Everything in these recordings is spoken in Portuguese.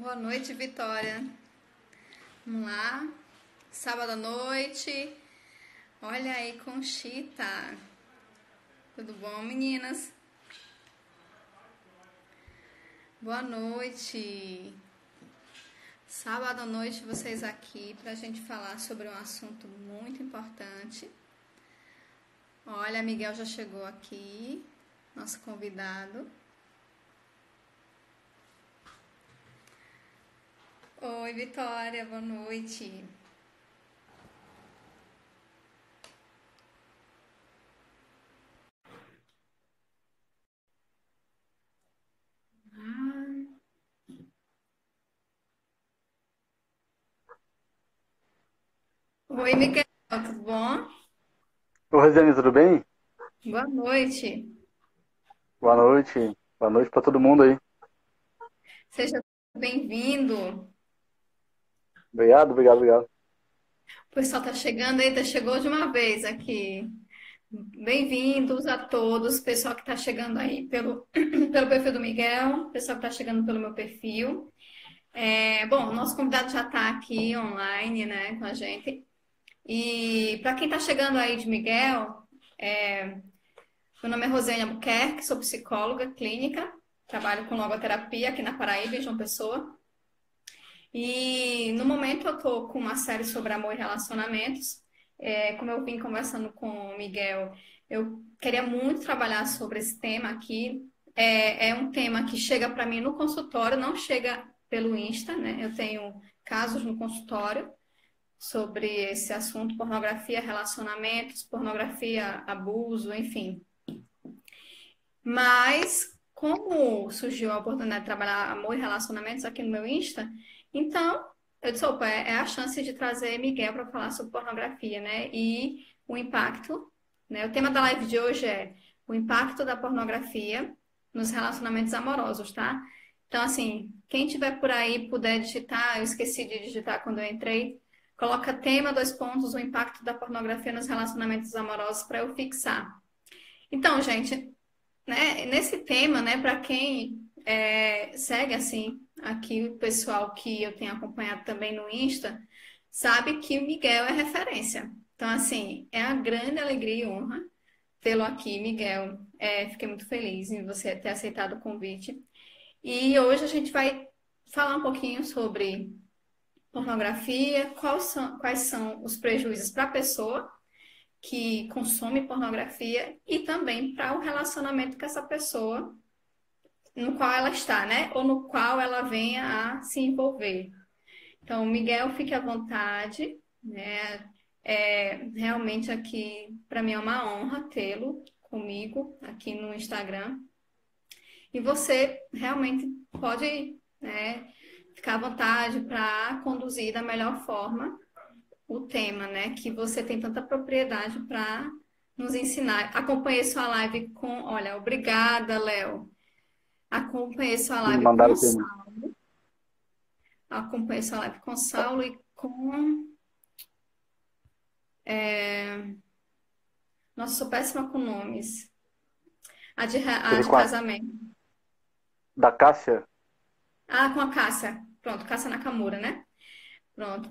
Boa noite, Vitória. Vamos lá. Sábado à noite. Olha aí, Conchita. Tudo bom, meninas? Boa noite. Sábado à noite, vocês aqui para a gente falar sobre um assunto muito importante. Olha, Miguel já chegou aqui, nosso convidado. Oi, Vitória, boa noite. Oi, Miguel, tudo bom? Ô, Rosiane, tudo bem? Boa noite. Boa noite. Boa noite para todo mundo aí. Seja bem-vindo. Obrigado, obrigado, obrigado. O pessoal tá chegando aí, chegou de uma vez aqui. Bem-vindos a todos, pessoal que está chegando aí pelo perfil do Miguel, pessoal que está chegando pelo meu perfil. Bom, o nosso convidado já está aqui online, né, com a gente. E para quem está chegando aí de Miguel, meu nome é Rosane Albuquerque, sou psicóloga clínica, trabalho com logoterapia aqui na Paraíba, em João Pessoa. E no momento eu estou com uma série sobre amor e relacionamentos. Como eu vim conversando com o Miguel, eu queria muito trabalhar sobre esse tema aqui. É um tema que chega para mim no consultório, não chega pelo Insta, né? Eu tenho casos no consultório sobre esse assunto, pornografia, relacionamentos, pornografia, abuso, enfim. Mas, como surgiu a oportunidade de trabalhar amor e relacionamentos aqui no meu Insta, então eu disse, opa, é a chance de trazer Miguel para falar sobre pornografia, né? E o impacto, né? O tema da live de hoje é o impacto da pornografia nos relacionamentos amorosos, tá? Então, assim, quem tiver por aí puder digitar, eu esqueci de digitar quando eu entrei, coloca tema, dois pontos, o impacto da pornografia nos relacionamentos amorosos para eu fixar. Então, gente, né, nesse tema, né, para quem segue assim aqui o pessoal que eu tenho acompanhado também no Insta, sabe que o Miguel é referência. Então, assim, é a grande alegria e honra tê-lo aqui, Miguel. Fiquei muito feliz em você ter aceitado o convite. E hoje a gente vai falar um pouquinho sobre pornografia, quais são os prejuízos para a pessoa que consome pornografia e também para o relacionamento com essa pessoa no qual ela está, né? Ou no qual ela venha a se envolver. Então, Miguel, fique à vontade, né? Realmente aqui, para mim é uma honra tê-lo comigo aqui no Instagram. E você realmente pode, né, ficar à vontade para conduzir da melhor forma o tema, né? Que você tem tanta propriedade para nos ensinar. Acompanhei sua live com, olha, obrigada, Léo. Acompanhei sua Me live com mandaram o aqui. Acompanhei sua live com Saulo e com. Nossa, sou péssima com nomes. A Teve de com a casamento. da Cássia. Ah, com a Cássia. Pronto, Cássia Nakamura, né? Pronto.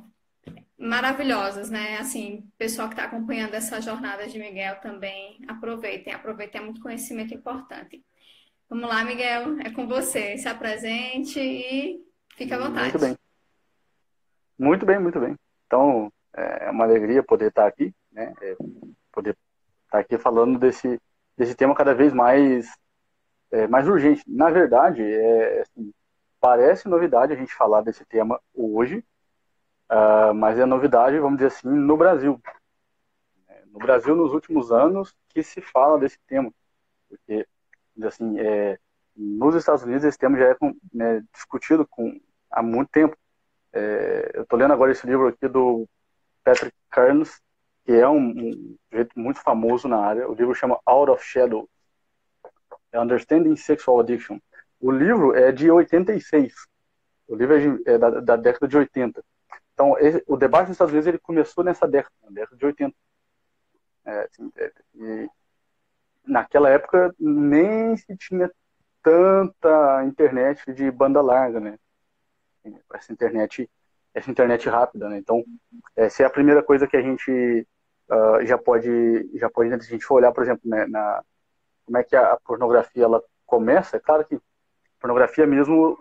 Maravilhosas, né? Assim, pessoal que está acompanhando essa jornada de Miguel também, aproveitem, aproveitem, é muito conhecimento importante. Vamos lá, Miguel, é com você. Se apresente e fique à Muito vontade. bem. Muito bem, muito bem. Então, é uma alegria poder estar aqui, né? Poder estar aqui falando desse tema cada vez mais urgente. Na verdade, assim, parece novidade a gente falar desse tema hoje, mas é novidade, vamos dizer assim, no Brasil. No Brasil, nos últimos anos, que se fala desse tema. Porque, assim, nos Estados Unidos esse tema já é né, discutido há muito tempo. Eu estou lendo agora esse livro aqui do Patrick Kearns, que é um sujeito muito famoso na área. O livro chama Out of Shadow, Understanding Sexual Addiction. O livro é de 86. O livro é da década de 80. Então, o debate nos Estados Unidos ele começou nessa década, na década de 80. E naquela época nem se tinha tanta internet de banda larga, né? essa internet rápida, né? Então, essa é a primeira coisa que a gente já pode, se a gente for olhar, por exemplo, né, como é que a pornografia ela começa. É claro que a pornografia mesmo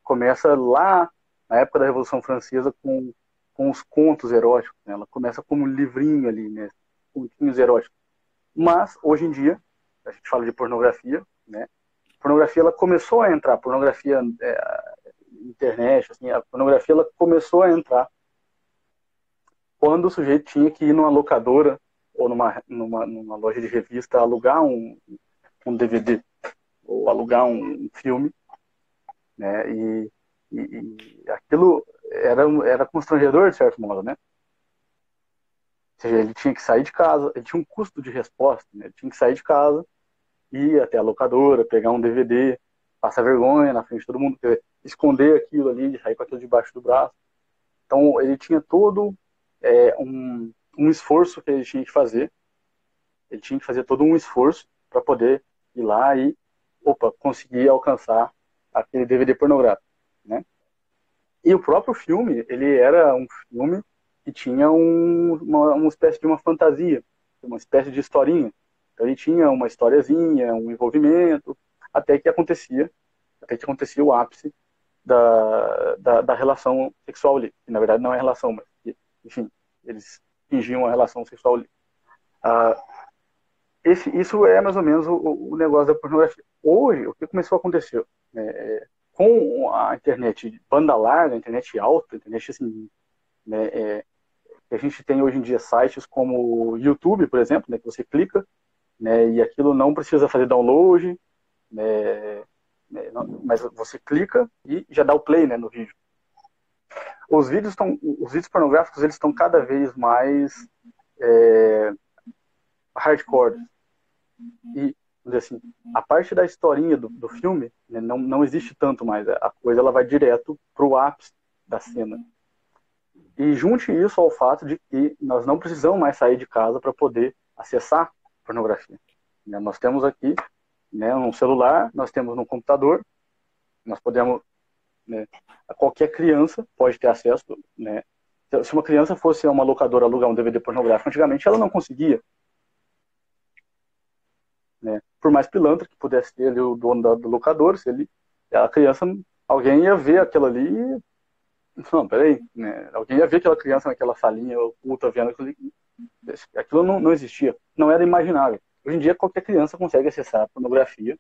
começa lá na época da Revolução Francesa com os contos eróticos, né? Ela começa como um livrinho ali, né? Continhos eróticos. Mas, hoje em dia, a gente fala de pornografia, né? A pornografia ela começou a entrar, a pornografia internet, assim, a pornografia ela começou a entrar quando o sujeito tinha que ir numa locadora ou numa loja de revista alugar um DVD ou alugar um filme, né? E aquilo era constrangedor, de certo modo, né? Ou seja, ele tinha que sair de casa, ele tinha um custo de resposta, né? Ele tinha que sair de casa, ir até a locadora, pegar um DVD, passar vergonha na frente de todo mundo, esconder aquilo ali, sair com aquilo debaixo do braço. Então, ele tinha todo um esforço que ele tinha que fazer. Ele tinha que fazer todo um esforço para poder ir lá e, conseguir alcançar aquele DVD pornográfico, né? E o próprio filme, ele era um filme que tinha uma espécie de uma fantasia, uma espécie de historinha. Então ele tinha uma historiazinha, um envolvimento, até que acontecia o ápice da relação sexual ali. Que na verdade não é relação, mas, enfim, eles fingiam uma relação sexual ali. Isso é mais ou menos o negócio da pornografia. Hoje, o que começou a acontecer? Com a internet banda larga, a internet alta, a internet assim, né, a gente tem hoje em dia sites como o YouTube, por exemplo, né, que você clica, né, e aquilo não precisa fazer download, né, mas você clica e já dá o play, né, no vídeo. Os vídeos pornográficos eles estão cada vez mais hardcore. E, assim, a parte da historinha do filme, né, não existe tanto mais. A coisa ela vai direto pro ápice da cena. E junte isso ao fato de que nós não precisamos mais sair de casa para poder acessar pornografia. Né? Nós temos aqui, né, um celular, nós temos no computador, nós podemos, né, qualquer criança pode ter acesso, né? Se uma criança fosse a uma locadora alugar um DVD pornográfico, antigamente ela não conseguia. Né? Por mais pilantra que pudesse ter ali o dono do locador, a criança, alguém ia ver aquilo ali e, não, peraí, né? Alguém ia ver aquela criança naquela salinha oculta vendo aquilo não existia, não era imaginável. Hoje em dia qualquer criança consegue acessar a pornografia,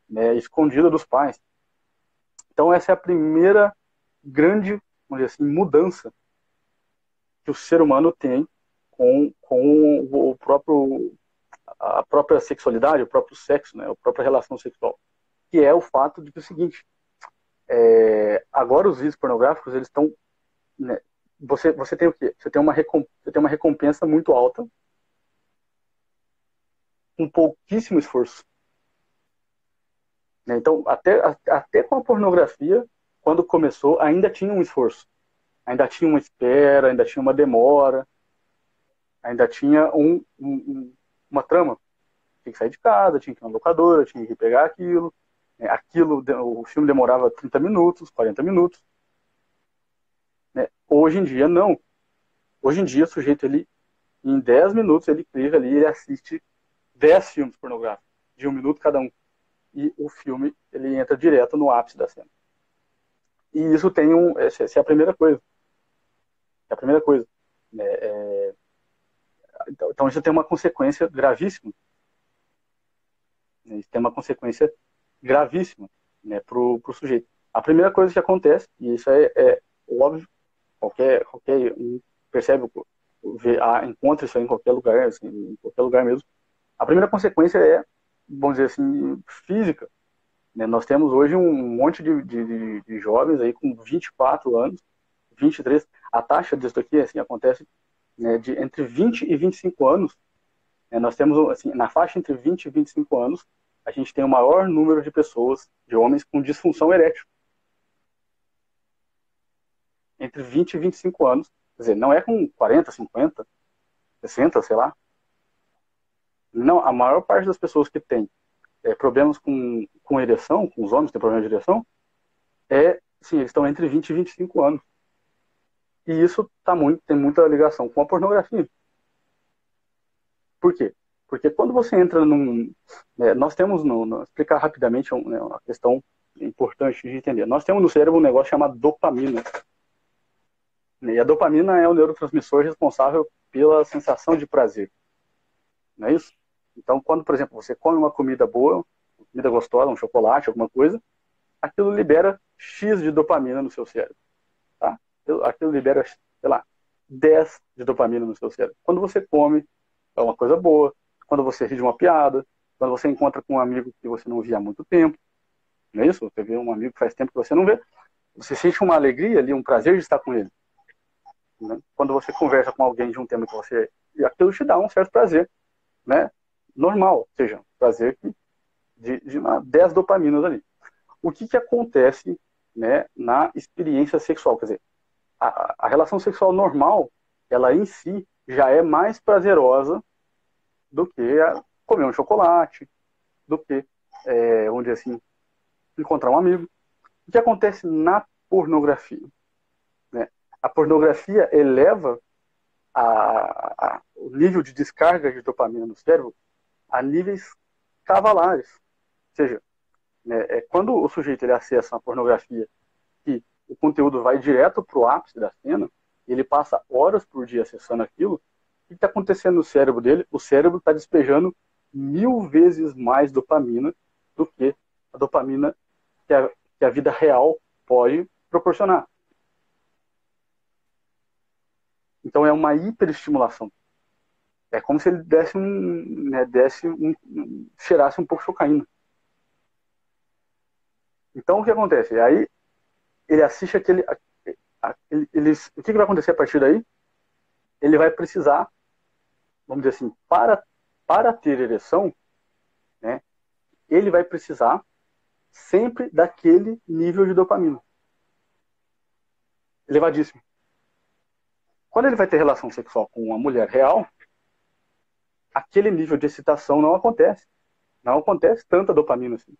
né, escondida dos pais. Então essa é a primeira grande, vamos dizer assim, mudança que o ser humano tem com a própria sexualidade, o próprio sexo, né, a própria relação sexual, que é o fato de que é o seguinte, agora os vídeos pornográficos, eles estão, né, você tem o quê? Você tem uma recompensa muito alta, com pouquíssimo esforço. Né? Então, até com a pornografia, quando começou, ainda tinha um esforço. Ainda tinha uma espera, ainda tinha uma demora, ainda tinha uma trama. Tinha que sair de casa, tinha que ir na locadora, tinha que pegar aquilo. O filme demorava 30 minutos, 40 minutos. Né? Hoje em dia, não. Hoje em dia, o sujeito, em 10 minutos, ele clica ali e ele assiste 10 filmes pornográficos, de 1 minuto cada um. E o filme, ele entra direto no ápice da cena. E isso tem essa é a primeira coisa. É a primeira coisa. Então, isso tem uma consequência gravíssima. Isso tem uma consequência gravíssima, né, pro sujeito. A primeira coisa que acontece, e isso é óbvio, qualquer um percebe, encontra isso aí em qualquer lugar, assim, em qualquer lugar mesmo. A primeira consequência vamos dizer assim, física. Né? Nós temos hoje um monte de jovens aí com 24 anos, 23. A taxa disso aqui assim, acontece, né, entre 20 e 25 anos. Né? Nós temos, assim, na faixa entre 20 e 25 anos, a gente tem o maior número de pessoas, de homens com disfunção erétil. Entre 20 e 25 anos. Quer dizer, não é com 40, 50, 60, sei lá. Não, a maior parte das pessoas que tem problemas com ereção, com os homens que têm problema de ereção, sim, eles estão entre 20 e 25 anos. E isso tem muita ligação com a pornografia. Por quê? Porque quando você entra num... nós temos, explicar rapidamente uma questão importante de entender. Nós temos no cérebro um negócio chamado dopamina. E a dopamina é o neurotransmissor responsável pela sensação de prazer. Não é isso? Então, quando, por exemplo, você come uma comida boa, uma comida gostosa, um chocolate, alguma coisa, aquilo libera X de dopamina no seu cérebro. Tá? Aquilo libera, sei lá, 10 de dopamina no seu cérebro. Quando você come, é uma coisa boa. Quando você ri de uma piada, quando você encontra com um amigo que você não via há muito tempo, não é isso? Você vê um amigo que faz tempo que você não vê, você sente uma alegria ali, um prazer de estar com ele. Né? Quando você conversa com alguém de um tema que você... aquilo te dá um certo prazer, né? Normal, ou seja, prazer de 10 dopaminas ali. O que acontece, né, na experiência sexual? Quer dizer, a relação sexual normal, ela em si já é mais prazerosa do que comer um chocolate, do que, vamos dizer assim, encontrar um amigo. O que acontece na pornografia? Né? A pornografia eleva o nível de descarga de dopamina no cérebro a níveis cavalares. Ou seja, né, quando o sujeito ele acessa a pornografia e o conteúdo vai direto para o ápice da cena, e ele passa horas por dia acessando aquilo, o que está acontecendo no cérebro dele? O cérebro está despejando 1000 vezes mais dopamina do que a dopamina que a vida real pode proporcionar. Então é uma hiperestimulação. É como se ele cheirasse um pouco de cocaína. Então o que acontece? Aí ele assiste aquele. O que vai acontecer a partir daí? Ele vai precisar, vamos dizer assim, para ter ereção, né, ele vai precisar sempre daquele nível de dopamina. Elevadíssimo. Quando ele vai ter relação sexual com uma mulher real, aquele nível de excitação não acontece. Não acontece tanta dopamina assim.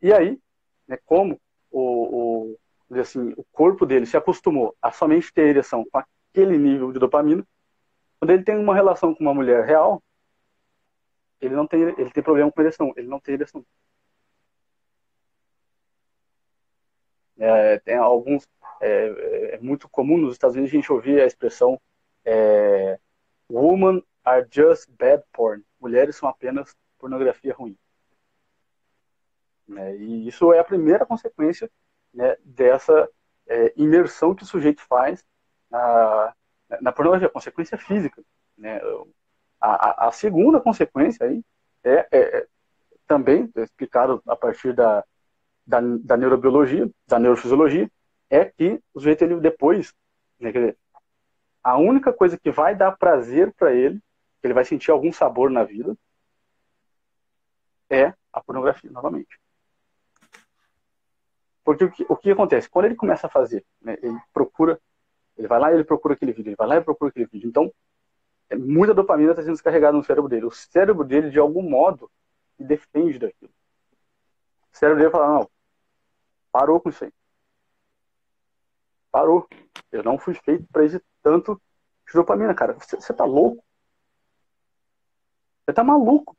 E aí, né, como o corpo dele se acostumou a somente ter ereção com aquele nível de dopamina, quando ele tem uma relação com uma mulher real, ele tem problema com ereção, ele não tem ereção. Tem alguns, é muito comum nos Estados Unidos a gente ouvir a expressão women are just bad porn. Mulheres são apenas pornografia ruim. Né? E isso é a primeira consequência, né, dessa imersão que o sujeito faz na pornografia, consequência física. Né? A segunda consequência aí também explicado a partir da neurobiologia, da neurofisiologia, é que o sujeito ele depois, né, quer dizer, a única coisa que vai dar prazer para ele, que ele vai sentir algum sabor na vida, é a pornografia, novamente. Porque o que acontece? Quando ele começa a fazer, né, ele vai lá e ele procura aquele vídeo, ele vai lá e procura aquele vídeo. Então, muita dopamina está sendo descarregada no cérebro dele. O cérebro dele, de algum modo, se defende daquilo. O cérebro dele fala, não, parou com isso aí. Parou. Eu não fui feito para esse tanto de dopamina, cara. Você tá louco? Você tá maluco?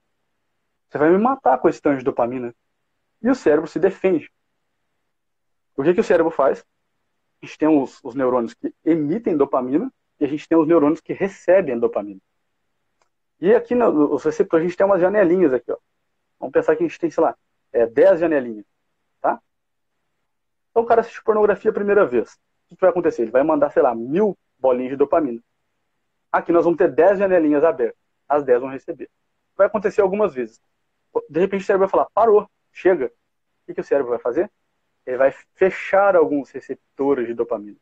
Você vai me matar com esse tanto de dopamina. E o cérebro se defende. O que o cérebro faz? A gente tem os neurônios que emitem dopamina e a gente tem os neurônios que recebem dopamina. E aqui nos receptores a gente tem umas janelinhas aqui, ó. Vamos pensar que a gente tem, sei lá, 10 janelinhas, tá? Então o cara assiste pornografia a primeira vez. O que vai acontecer? Ele vai mandar, sei lá, 1000 bolinhas de dopamina. Aqui nós vamos ter 10 janelinhas abertas. As 10 vão receber. Vai acontecer algumas vezes. De repente o cérebro vai falar, parou, chega. O que o cérebro vai fazer? Ele vai fechar alguns receptores de dopamina.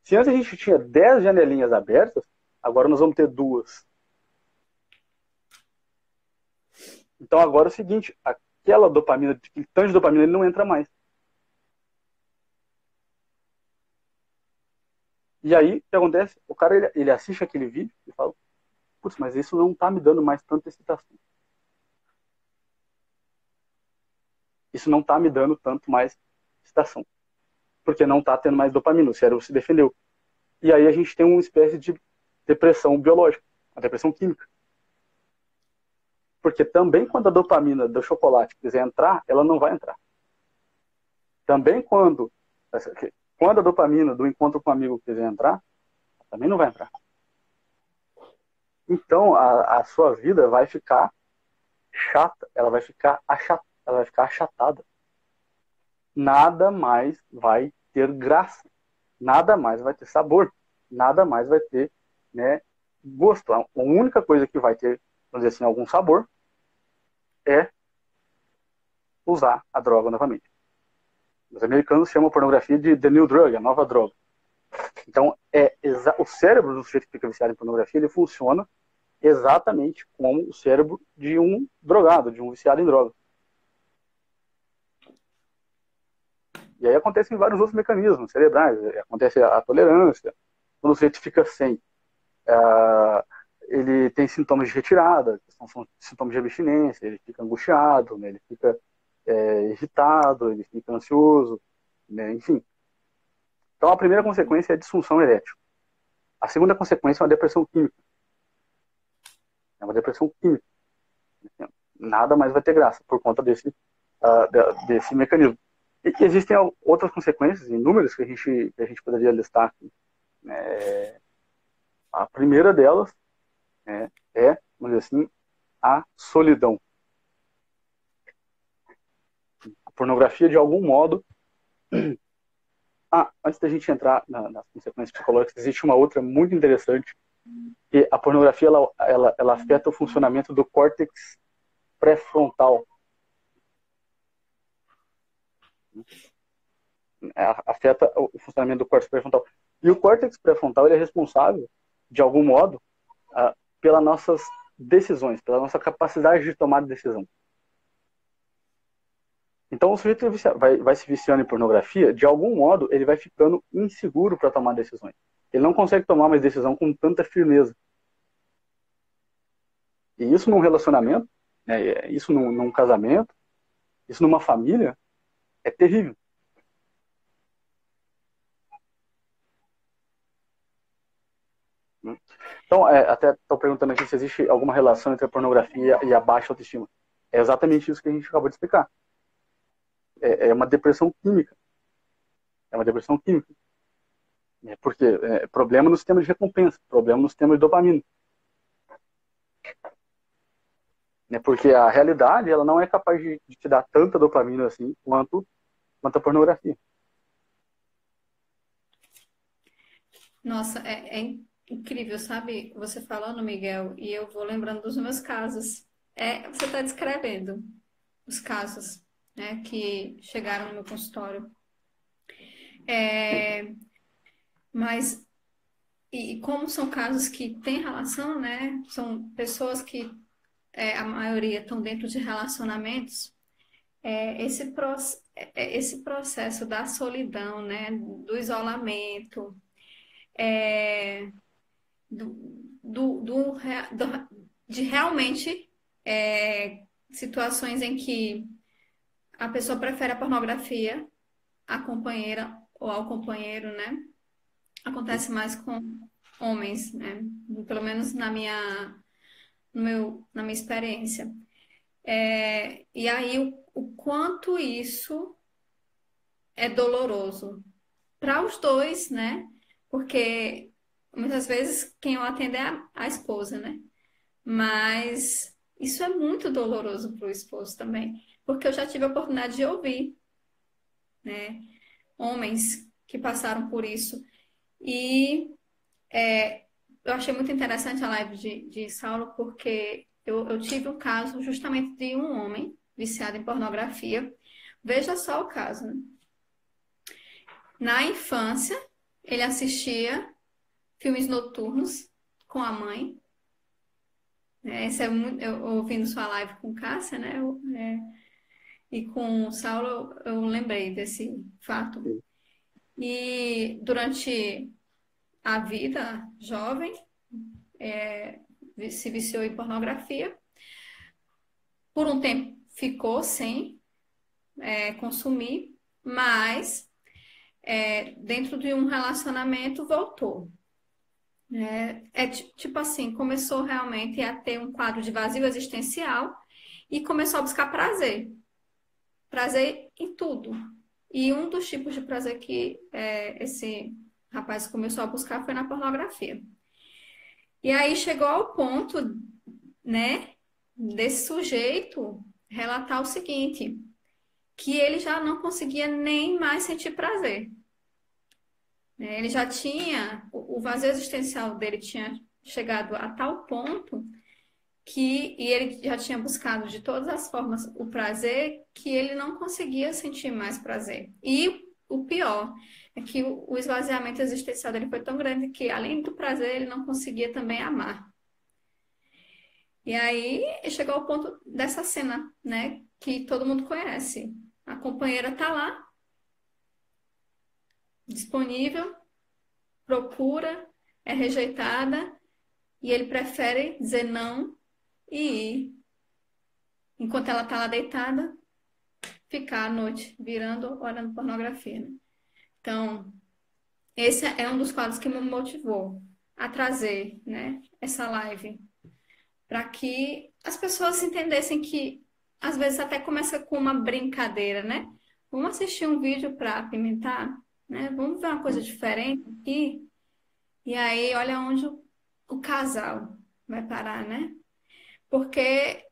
Se antes a gente tinha 10 janelinhas abertas, agora nós vamos ter 2. Então agora é o seguinte, aquela dopamina, aquele tanto de dopamina, ele não entra mais. E aí, o que acontece? O cara, ele assiste aquele vídeo e fala, putz, mas isso não tá me dando mais tanta excitação. isso não está me dando tanto mais excitação, porque não está tendo mais dopamina, o cérebro se defendeu. E aí a gente tem uma espécie de depressão biológica, a depressão química. Porque também quando a dopamina do chocolate quiser entrar, ela não vai entrar. Também quando a dopamina do encontro com o amigo quiser entrar, também não vai entrar. Então a sua vida vai ficar chata, ela vai ficar achatada. Nada mais vai ter graça, nada mais vai ter sabor, nada mais vai ter, né, gosto. A única coisa que vai ter, vamos dizer assim, algum sabor é usar a droga novamente. Os americanos chamam a pornografia de the new drug, a nova droga. Então, o cérebro do sujeito que fica viciado em pornografia, ele funciona exatamente como o cérebro de um drogado, de um viciado em droga. E aí acontecem vários outros mecanismos cerebrais. Acontece a tolerância. Quando o sujeito fica sem, ele tem sintomas de retirada, que são sintomas de abstinência, ele fica angustiado, né? Ele fica irritado, ele fica ansioso, né? Enfim. Então a primeira consequência é a disfunção erétil. A segunda consequência é uma depressão química. É uma depressão química. Nada mais vai ter graça por conta desse mecanismo. E existem outras consequências, inúmeras, que a gente poderia listar aqui. A primeira delas vamos dizer assim, a solidão. A pornografia, de algum modo... antes da gente entrar nas consequências psicológicas, existe uma outra muito interessante, que a pornografia ela afeta o funcionamento do córtex pré-frontal. Afeta o funcionamento do córtex pré-frontal. E o córtex pré-frontal ele é responsável, de algum modo, pelas nossas decisões, pela nossa capacidade de tomar decisão. Então, o sujeito vai se viciando em pornografia, de algum modo, ele vai ficando inseguro para tomar decisões. Ele não consegue tomar mais decisão com tanta firmeza. E isso num relacionamento, isso num casamento, isso numa família, é terrível. Então, até estou perguntando aqui se existe alguma relação entre a pornografia e a baixa autoestima. É exatamente isso que a gente acabou de explicar. É uma depressão química. É uma depressão química. Porque problema no sistema de recompensa, problema no sistema de dopamina. Porque a realidade ela não é capaz de te dar tanta dopamina assim quanto a pornografia. Nossa, é incrível, sabe? Você falando, Miguel, e eu vou lembrando dos meus casos. Você está descrevendo os casos, né, que chegaram no meu consultório. Mas, e como são casos que têm relação, né? São pessoas que, a maioria, estão dentro de relacionamentos. Esse processo da solidão, né? Do isolamento, do, de realmente situações em que a pessoa prefere a pornografia à companheira ou ao companheiro, né? Acontece mais com homens, né? Pelo menos na minha experiência. E aí o quanto isso é doloroso para os dois, né? Porque muitas vezes quem o atende é a esposa, né? Mas isso é muito doloroso para o esposo também, porque eu já tive a oportunidade de ouvir, né? Homens que passaram por isso. E eu achei muito interessante a live de Saulo, porque eu tive um caso justamente de um homem viciado em pornografia. Veja só o caso, né? Na infância, ele assistia filmes noturnos com a mãe. Isso é muito, eu ouvindo sua live com Cássia, né? E com o Saulo, eu lembrei desse fato. E durante a vida jovem, se viciou em pornografia. Por um tempo ficou sem consumir, mas dentro de um relacionamento voltou. Tipo assim, começou realmente a ter um quadro de vazio existencial e começou a buscar prazer. Prazer em tudo. E um dos tipos de prazer que esse rapaz começou a buscar foi na pornografia. E aí chegou ao ponto, né, desse sujeito relatar o seguinte, que ele já não conseguia nem mais sentir prazer. Ele já tinha, o vazio existencial dele tinha chegado a tal ponto e ele já tinha buscado de todas as formas o prazer, que ele não conseguia sentir mais prazer. E o pior é que o esvaziamento existencial dele foi tão grande que, além do prazer, ele não conseguia também amar. E aí chegou ao ponto dessa cena, né, que todo mundo conhece. A companheira tá lá, disponível, procura, é rejeitada, e ele prefere dizer não e ir. Enquanto ela tá lá deitada, ficar à noite virando, olhando pornografia, né? Então, esse é um dos quadros que me motivou a trazer, né, essa live, para que as pessoas entendessem que às vezes até começa com uma brincadeira, né? Vamos assistir um vídeo para apimentar, né? Vamos ver uma coisa diferente aqui. E aí, olha onde o casal vai parar, né? Porque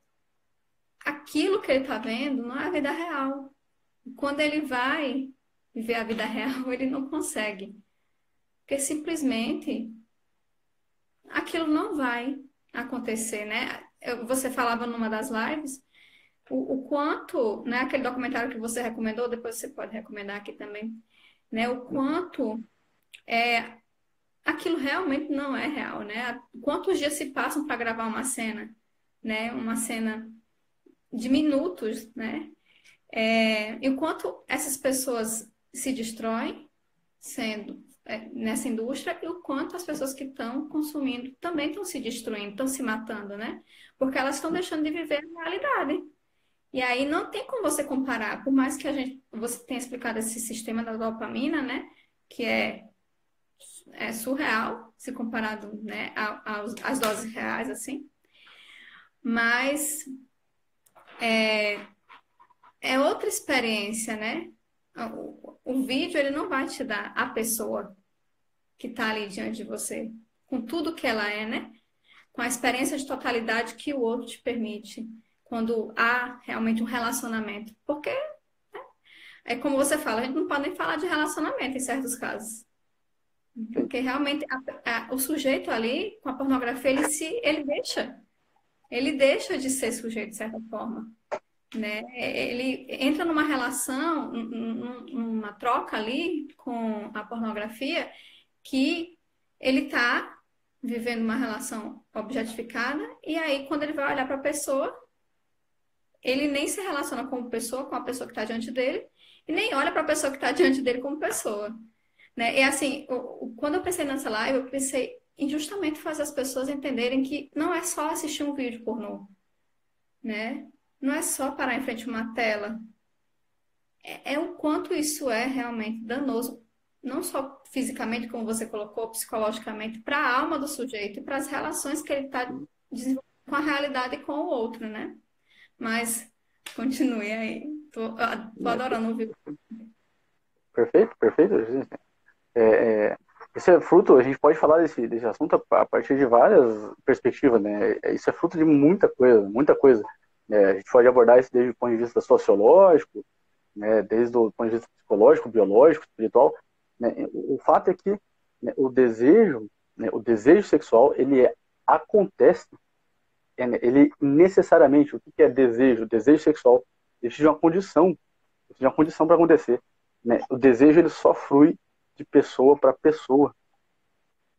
aquilo que ele está vendo não é a vida real. Quando ele vai viver a vida real, ele não consegue. Porque simplesmente aquilo não vai acontecer, né? Você falava numa das lives o quanto, né? Aquele documentário que você recomendou, depois você pode recomendar aqui também, né? O quanto aquilo realmente não é real, né? Quantos dias se passam para gravar uma cena, né? Uma cena de minutos, né? E o quanto essas pessoas se destroem sendo nessa indústria e o quanto as pessoas que estão consumindo também estão se destruindo, estão se matando, né? Porque elas estão deixando de viver a realidade. E aí não tem como você comparar, por mais que você tenha explicado esse sistema da dopamina, né? Que é surreal se comparado, né, às doses reais, assim. Mas é outra experiência, né? O vídeo, ele não vai te dar a pessoa que está ali diante de você, com tudo que ela é, né? Com a experiência de totalidade que o outro te permite, quando há realmente um relacionamento. Porque é como você fala, a gente não pode nem falar de relacionamento em certos casos. Porque realmente o sujeito ali, com a pornografia, ele deixa de ser sujeito de certa forma, né? Ele entra numa relação, numa troca ali com a pornografia, que ele está vivendo uma relação objetificada, e aí quando ele vai olhar para a pessoa, ele nem se relaciona como pessoa, com a pessoa que está diante dele, e nem olha para a pessoa que está diante dele como pessoa, né? E assim, quando eu pensei nessa live, eu pensei em justamente fazer as pessoas entenderem que não é só assistir um vídeo pornô, né? Não é só parar em frente a uma tela. É o quanto isso é realmente danoso, não só fisicamente, como você colocou, psicologicamente, para a alma do sujeito e para as relações que ele está desenvolvendo com a realidade e com o outro, né? Mas continue aí. Tô adorando ouvir. Perfeito, perfeito. Isso é fruto, a gente pode falar desse assunto a partir de várias perspectivas, né? Isso é fruto de muita coisa, muita coisa. A gente pode abordar isso desde o ponto de vista sociológico, né? Desde o ponto de vista psicológico, biológico, espiritual. Né? O fato é que, né, o desejo sexual, ele acontece, ele necessariamente, o que é desejo? O desejo sexual existe uma condição para acontecer. Né? O desejo, ele só flui de pessoa para pessoa.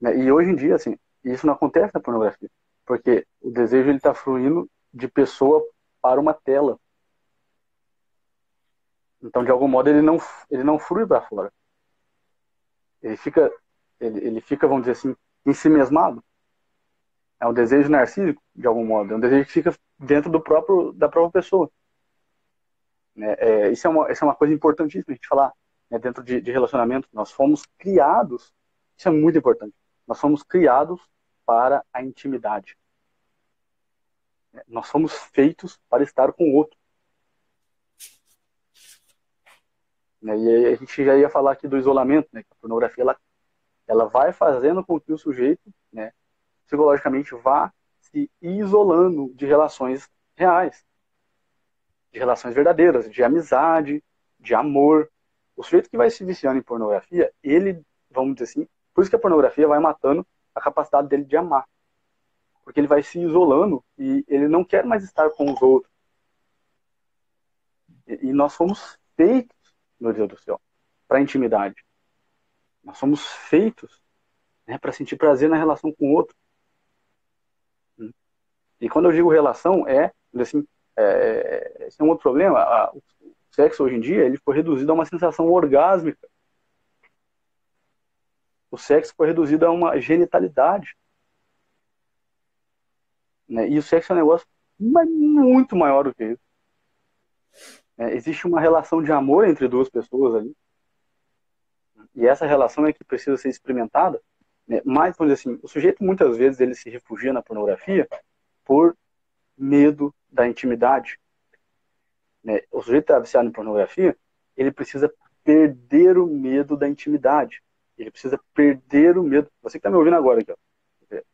Né? E hoje em dia, assim, isso não acontece na pornografia, porque o desejo, ele está fluindo de pessoa para uma tela. Então, de algum modo, ele não flui para fora. Ele fica, vamos dizer assim, em si mesmado. É um desejo narcísico, de algum modo. É um desejo que fica dentro da própria pessoa. né? Isso é uma coisa importantíssima a gente falar, né, dentro de relacionamento. Nós fomos criados, isso é muito importante, nós fomos criados para a intimidade. Nós somos feitos para estar com o outro. Né? E aí a gente já ia falar aqui do isolamento, né? Que a pornografia ela vai fazendo com que o sujeito, né, psicologicamente vá se isolando de relações reais, de relações verdadeiras, de amizade, de amor. O sujeito que vai se viciando em pornografia, ele, vamos dizer assim, por isso que a pornografia vai matando a capacidade dele de amar. Porque ele vai se isolando e ele não quer mais estar com os outros. E nós somos feitos, meu Deus do céu, para a intimidade. Nós somos feitos, né, para sentir prazer na relação com o outro. E quando eu digo relação, assim, esse é um outro problema. O sexo hoje em dia ele foi reduzido a uma sensação orgásmica. O sexo foi reduzido a uma genitalidade. Né? E o sexo é um negócio muito maior do que isso. Existe uma relação de amor entre duas pessoas ali. E essa relação é que precisa ser experimentada. Né? Mas, vamos dizer assim, o sujeito muitas vezes ele se refugia na pornografia por medo da intimidade. Né? O sujeito está viciado em pornografia, ele precisa perder o medo da intimidade. Ele precisa perder o medo. Você que está me ouvindo agora aqui, ó. Você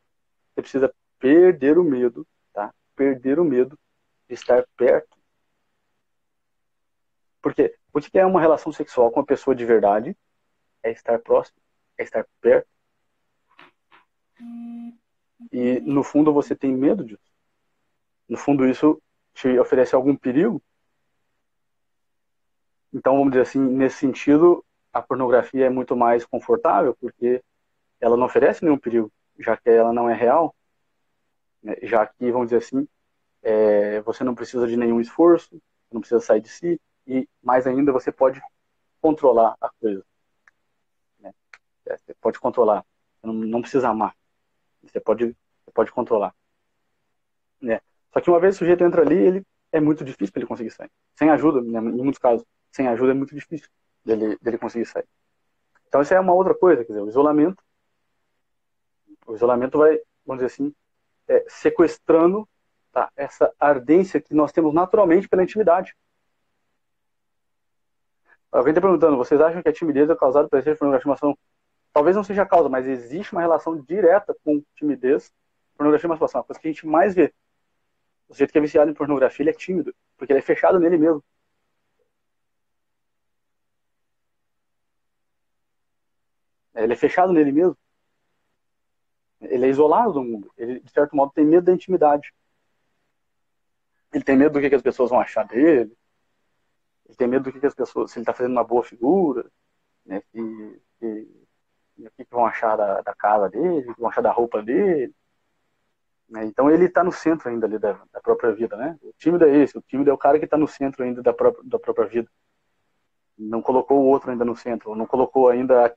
precisa perder o medo, tá? Perder o medo de estar perto. Porque o que é uma relação sexual com uma pessoa de verdade? É estar próximo, é estar perto. E no fundo você tem medo disso. No fundo isso te oferece algum perigo. Então vamos dizer assim, nesse sentido, a pornografia é muito mais confortável porque ela não oferece nenhum perigo, já que ela não é real, né? Já que, vamos dizer assim, você não precisa de nenhum esforço, não precisa sair de si, e mais ainda você pode controlar a coisa. Né? Você pode controlar, você não precisa amar, você pode controlar. Né? Só que uma vez o sujeito entra ali, é muito difícil para ele conseguir sair. Sem ajuda, né? Em muitos casos, sem ajuda é muito difícil dele conseguir sair. Então isso é uma outra coisa, quer dizer, o isolamento vai, vamos dizer assim, sequestrando, tá, essa ardência que nós temos naturalmente pela intimidade. Alguém está perguntando, vocês acham que a timidez é causada pela excesso de pornografia e masturbação? Talvez não seja a causa, mas existe uma relação direta com timidez, pornografia e masturbação. A coisa que a gente mais vê. O sujeito que é viciado em pornografia, ele é tímido, porque ele é fechado nele mesmo. Ele é fechado nele mesmo. Ele é isolado do mundo. Ele, de certo modo, tem medo da intimidade. Ele tem medo do que as pessoas vão achar dele. Ele tem medo do que as pessoas, se ele está fazendo uma boa figura, né? O que vão achar da casa dele, o que vão achar da roupa dele. Né? Então ele está no centro ainda ali da própria vida. Né? O tímido é esse, o tímido é o cara que está no centro ainda da própria vida. Não colocou o outro ainda no centro, não colocou ainda,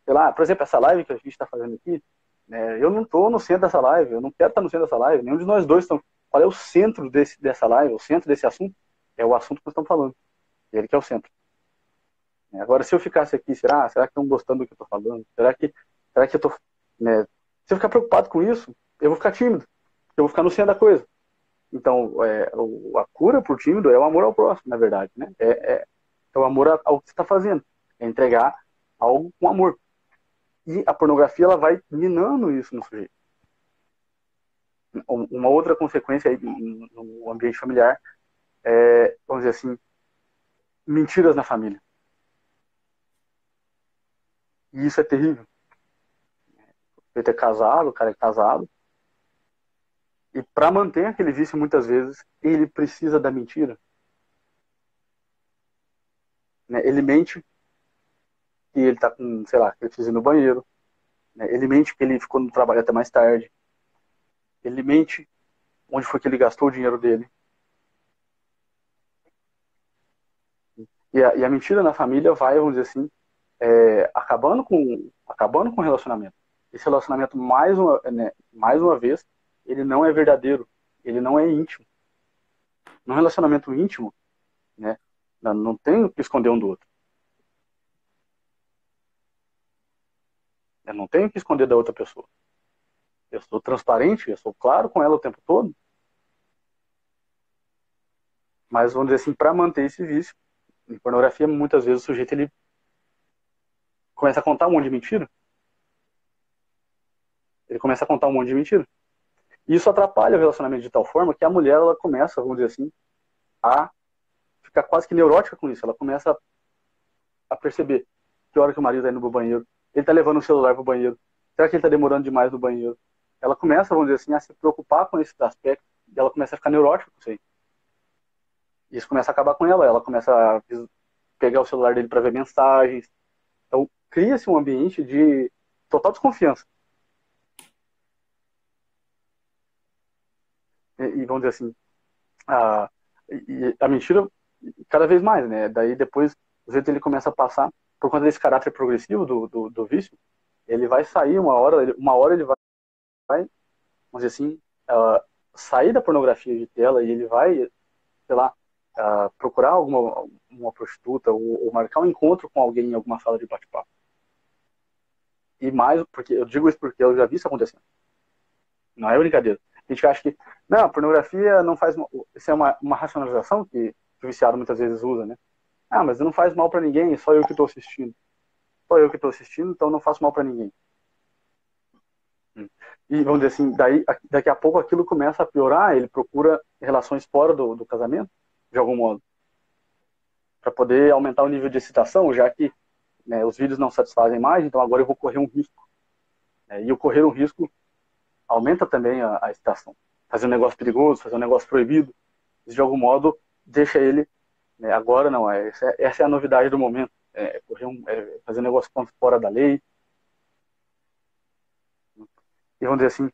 sei lá, por exemplo, essa live que a gente está fazendo aqui, né? Eu não estou no centro dessa live, eu não quero estar no centro dessa live, nenhum de nós dois estamos. Qual é o centro dessa live, o centro desse assunto? É o assunto que nós estamos falando. Ele que é o centro. Agora, se eu ficasse aqui, será que estão gostando do que eu estou falando? Será que eu estou... Né? Se eu ficar preocupado com isso, eu vou ficar tímido. Eu vou ficar no centro da coisa. Então, a cura por tímido é o amor ao próximo, na verdade. Né? É o amor ao que você está fazendo. É entregar algo com amor. E a pornografia, ela vai minando isso no sujeito. Uma outra consequência aí no ambiente familiar é, vamos dizer assim, mentiras na família. E isso é terrível. Ele é casado, o cara é casado. E para manter aquele vício, muitas vezes, ele precisa da mentira. Né? Ele mente que ele tá com, sei lá, que ele precisa ir no banheiro. Né? Ele mente que ele ficou no trabalho até mais tarde. Ele mente onde foi que ele gastou o dinheiro dele. E a mentira na família vai, vamos dizer assim, acabando com o relacionamento. Esse relacionamento, mais uma vez, ele não é verdadeiro. Ele não é íntimo. Num relacionamento íntimo, né, Não tenho que esconder um do outro. Eu não tenho que esconder da outra pessoa. Eu sou transparente, eu sou claro com ela o tempo todo. Mas, vamos dizer assim, para manter esse vício, em pornografia, muitas vezes o sujeito ele começa a contar um monte de mentira. Ele começa a contar um monte de mentira. E isso atrapalha o relacionamento de tal forma que a mulher, ela começa, vamos dizer assim, a ficar quase que neurótica com isso. Ela começa a perceber que hora que o marido está indo pro banheiro, ele está levando o celular pro banheiro, será que ele está demorando demais no banheiro? Ela começa, vamos dizer assim, a se preocupar com esses aspectos e ela começa a ficar neurótica com isso aí. E isso começa a acabar com ela. Ela começa a pegar o celular dele para ver mensagens. Então, cria-se um ambiente de total desconfiança. E vamos dizer assim, a, a mentira cada vez mais, né? Daí depois o jeito ele começa a passar, por conta desse caráter progressivo do vício, ele vai sair uma hora ele vai, vamos dizer assim, sair da pornografia de tela e ele vai, sei lá, procurar uma prostituta ou marcar um encontro com alguém em alguma sala de bate-papo. E mais, porque eu digo isso porque eu já vi isso acontecendo. Não é brincadeira. A gente acha que, não, a pornografia não faz mal. Isso é uma racionalização que o viciado muitas vezes usa, né? Ah, mas não faz mal para ninguém, só eu que estou assistindo. Só eu que estou assistindo, então não faço mal para ninguém. E vamos dizer assim, daqui a pouco aquilo começa a piorar, ele procura relações fora do casamento, de algum modo, para poder aumentar o nível de excitação, já que, né, os vídeos não satisfazem mais, então agora eu vou correr um risco. E o correr um risco aumenta também a excitação. Fazer um negócio perigoso, fazer um negócio proibido, isso de algum modo deixa ele, né, agora não, essa é a novidade do momento, fazer um negócio fora da lei. E vamos dizer assim,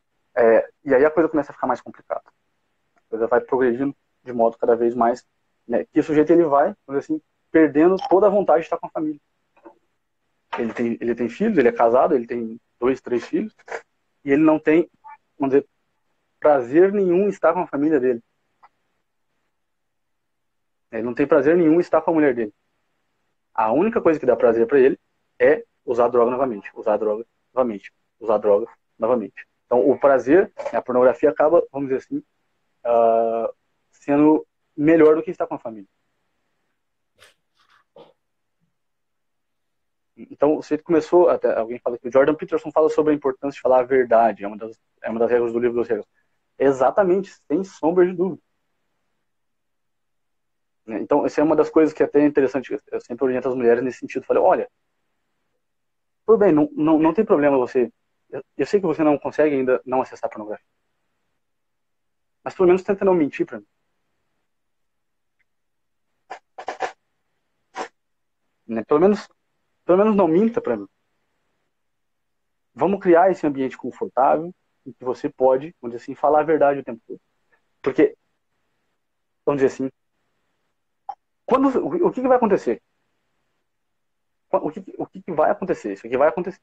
e aí a coisa começa a ficar mais complicada. A coisa vai progredindo de modo cada vez mais, né, que o sujeito ele vai, vamos dizer assim, perdendo toda a vontade de estar com a família. Ele tem filhos, ele é casado, ele tem 2, 3 filhos, e ele não tem, vamos dizer, prazer nenhum em estar com a família dele. Ele não tem prazer nenhum em estar com a mulher dele. A única coisa que dá prazer para ele é usar droga novamente, usar droga novamente, usar droga novamente. Então, o prazer, a pornografia acaba, vamos dizer assim, sendo melhor do que estar com a família. Então, o sujeito começou, até alguém fala que o Jordan Peterson fala sobre a importância de falar a verdade, é uma das regras do livro dos regras. Exatamente, sem sombra de dúvida. Então, essa é uma das coisas que é até interessante, eu sempre oriento as mulheres nesse sentido, falei, olha, tudo bem, não tem problema você, eu sei que você não consegue ainda não acessar a pornografia, mas pelo menos tenta não mentir para mim. Né? Pelo menos não minta para mim. Vamos criar esse ambiente confortável em que você pode, vamos dizer assim, falar a verdade o tempo todo. Porque, vamos dizer assim, o que vai acontecer? O que vai acontecer? Isso aqui vai acontecer.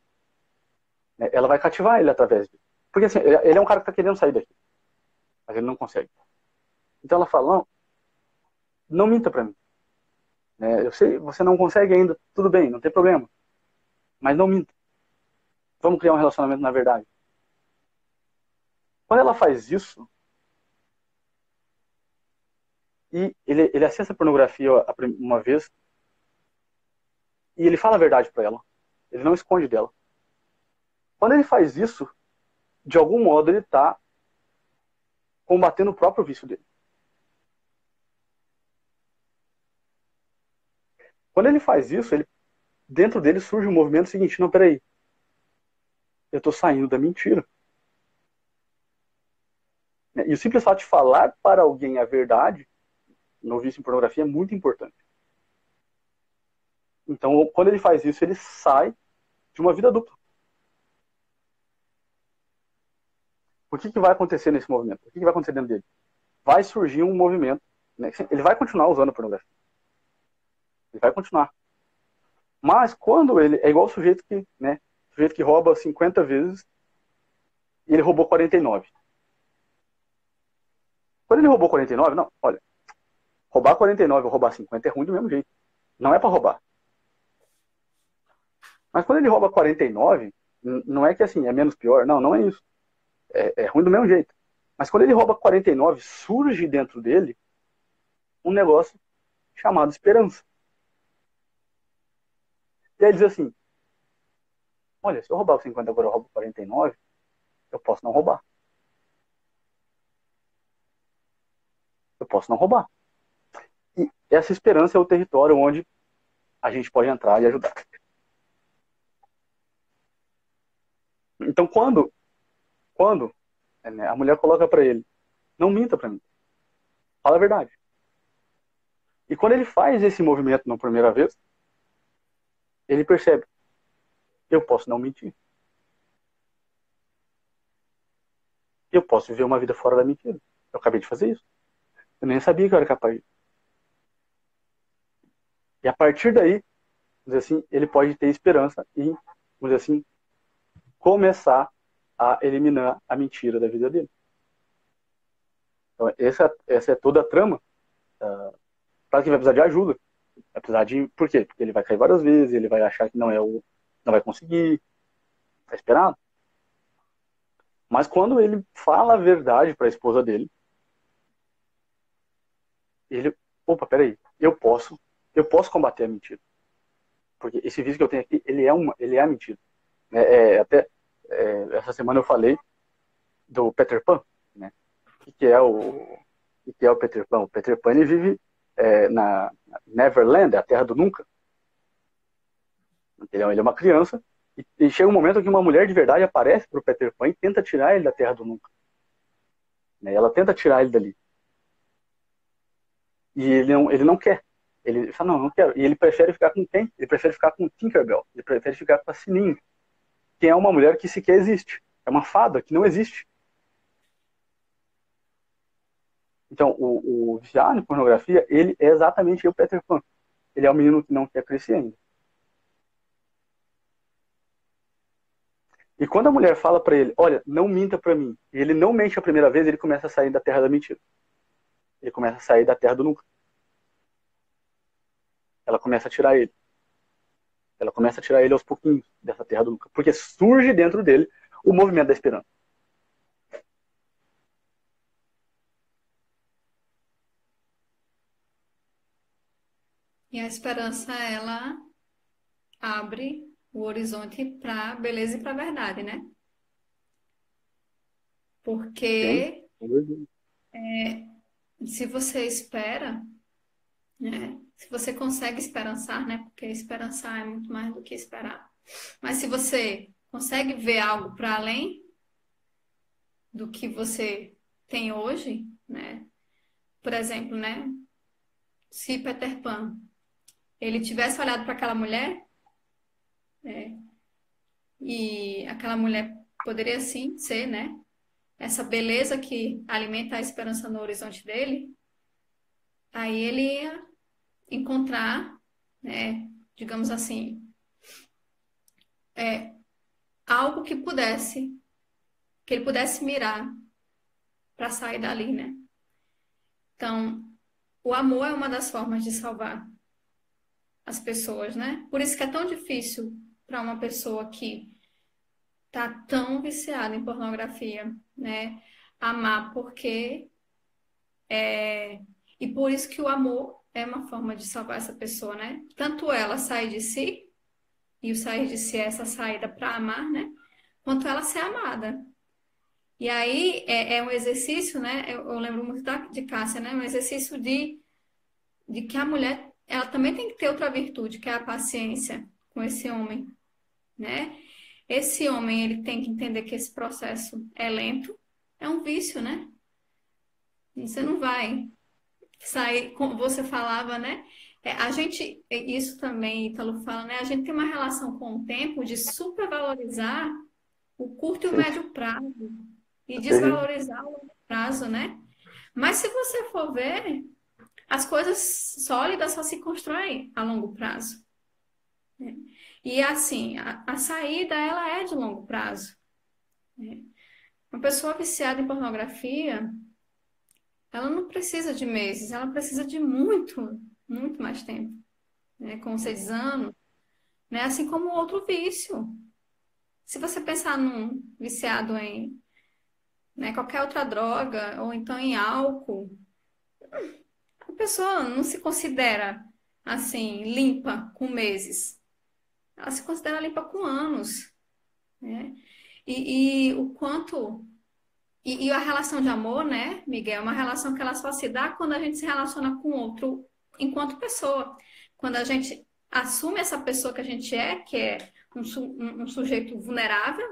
Né? Ela vai cativar ele através disso. Porque assim, ele é um cara que está querendo sair daqui, mas ele não consegue. Então ela fala, não minta para mim. Né? Eu sei, você não consegue ainda, tudo bem, não tem problema. Mas não minta. Vamos criar um relacionamento na verdade. Quando ela faz isso, e ele acessa a pornografia uma vez, e ele fala a verdade para ela. Ele não esconde dela. Quando ele faz isso, de algum modo ele está combatendo o próprio vício dele. Quando ele faz isso, dentro dele surge um movimento seguinte, não, peraí, eu estou saindo da mentira. E o simples fato de falar para alguém a verdade, no vício em pornografia, é muito importante. Então, quando ele faz isso, ele sai de uma vida dupla. O que vai acontecer nesse movimento? O que vai acontecer dentro dele? Vai surgir um movimento, né? Ele vai continuar usando a pornografia. Ele vai continuar. Mas quando ele... É igual o sujeito que, né? O sujeito que rouba 50 vezes e ele roubou 49. Quando ele roubou 49, não, olha, Roubar 49 ou roubar 50 é ruim do mesmo jeito. Não é para roubar. Mas quando ele rouba 49, não é que assim, é menos pior. Não, não é isso. É ruim do mesmo jeito. Mas quando ele rouba 49, surge dentro dele um negócio chamado esperança. E aí ele diz assim, olha, se eu roubar 50 agora eu roubo 49, eu posso não roubar. Eu posso não roubar. E essa esperança é o território onde a gente pode entrar e ajudar. Então, quando a mulher coloca para ele, não minta para mim, fala a verdade. E quando ele faz esse movimento na primeira vez, ele percebe, eu posso não mentir. Eu posso viver uma vida fora da mentira. Eu acabei de fazer isso. Eu nem sabia que eu era capaz disso. E a partir daí, vamos dizer assim, ele pode ter esperança e, vamos dizer assim, começar a eliminar a mentira da vida dele. Então, essa é toda a trama. Claro que vai precisar de ajuda. Vai precisar de... Por quê? Porque ele vai cair várias vezes, ele vai achar que não vai conseguir, tá esperado. Mas quando ele fala a verdade para a esposa dele, ele, opa, peraí, eu posso combater a mentira. Porque esse vício que eu tenho aqui, ele é a mentira. Até essa semana eu falei do Peter Pan, né? O que é o Peter Pan? O Peter Pan, ele vive na Neverland, a Terra do Nunca. Ele é uma criança e chega um momento que uma mulher de verdade aparece pro Peter Pan e tenta tirar ele da Terra do Nunca. Né? Ela tenta tirar ele dali. E ele não quer. Ele fala, não quero. E ele prefere ficar com quem? Ele prefere ficar com Tinkerbell. Ele prefere ficar com a Sininho, que é uma mulher que sequer existe. É uma fada que não existe. Então, o viciado em pornografia, ele é exatamente o Peter Pan. Ele é um menino que não quer crescer ainda. E quando a mulher fala para ele, olha, não minta para mim, e ele não mente a primeira vez, ele começa a sair da terra da mentira. Ele começa a sair da terra do nunca. Ela começa a tirar ele. Ela começa a tirar ele aos pouquinhos dessa terra do nunca. Porque surge dentro dele o movimento da esperança. E a esperança, ela abre o horizonte para beleza e para verdade, né? Sim. Porque se você espera, né? Se você consegue esperançar, né? Porque esperançar é muito mais do que esperar. Mas se você consegue ver algo para além do que você tem hoje, né? Por exemplo, né? Se Peter Pan ele tivesse olhado para aquela mulher, né? E aquela mulher poderia sim ser, né? Essa beleza que alimenta a esperança no horizonte dele, aí ele ia encontrar, né? Digamos assim, algo que ele pudesse mirar para sair dali, né? Então, o amor é uma das formas de salvar as pessoas, né? Por isso que é tão difícil para uma pessoa que tá tão viciada em pornografia, né? Amar, porque e por isso que o amor é uma forma de salvar essa pessoa, né? Tanto ela sair de si, e o sair de si é essa saída para amar, né? Quanto ela ser amada. E aí é um exercício, né? Eu lembro muito de Cássia, né? Um exercício de que a mulher, ela também tem que ter outra virtude, que é a paciência com esse homem, né? Esse homem, ele tem que entender que esse processo é lento, é um vício, né? E você não vai sair, como você falava, né? A gente, isso também, Ítalo fala, né? A gente tem uma relação com o tempo de supervalorizar o curto e o Sim. médio prazo e É terrível. desvalorizar o longo prazo, né? Mas se você for ver, as coisas sólidas só se constroem a longo prazo, né? E assim, a saída, ela é de longo prazo, né? Uma pessoa viciada em pornografia, ela não precisa de meses, ela precisa de muito, muito mais tempo, né? Como 6 anos, né? Assim como outro vício. Se você pensar num viciado em, né, qualquer outra droga, ou então em álcool, a pessoa não se considera assim, limpa com meses. Ela se considera limpa com anos, né? E o quanto. E a relação de amor, né, Miguel, é uma relação que ela só se dá quando a gente se relaciona com o outro enquanto pessoa. Quando a gente assume essa pessoa que a gente é, que é um sujeito vulnerável,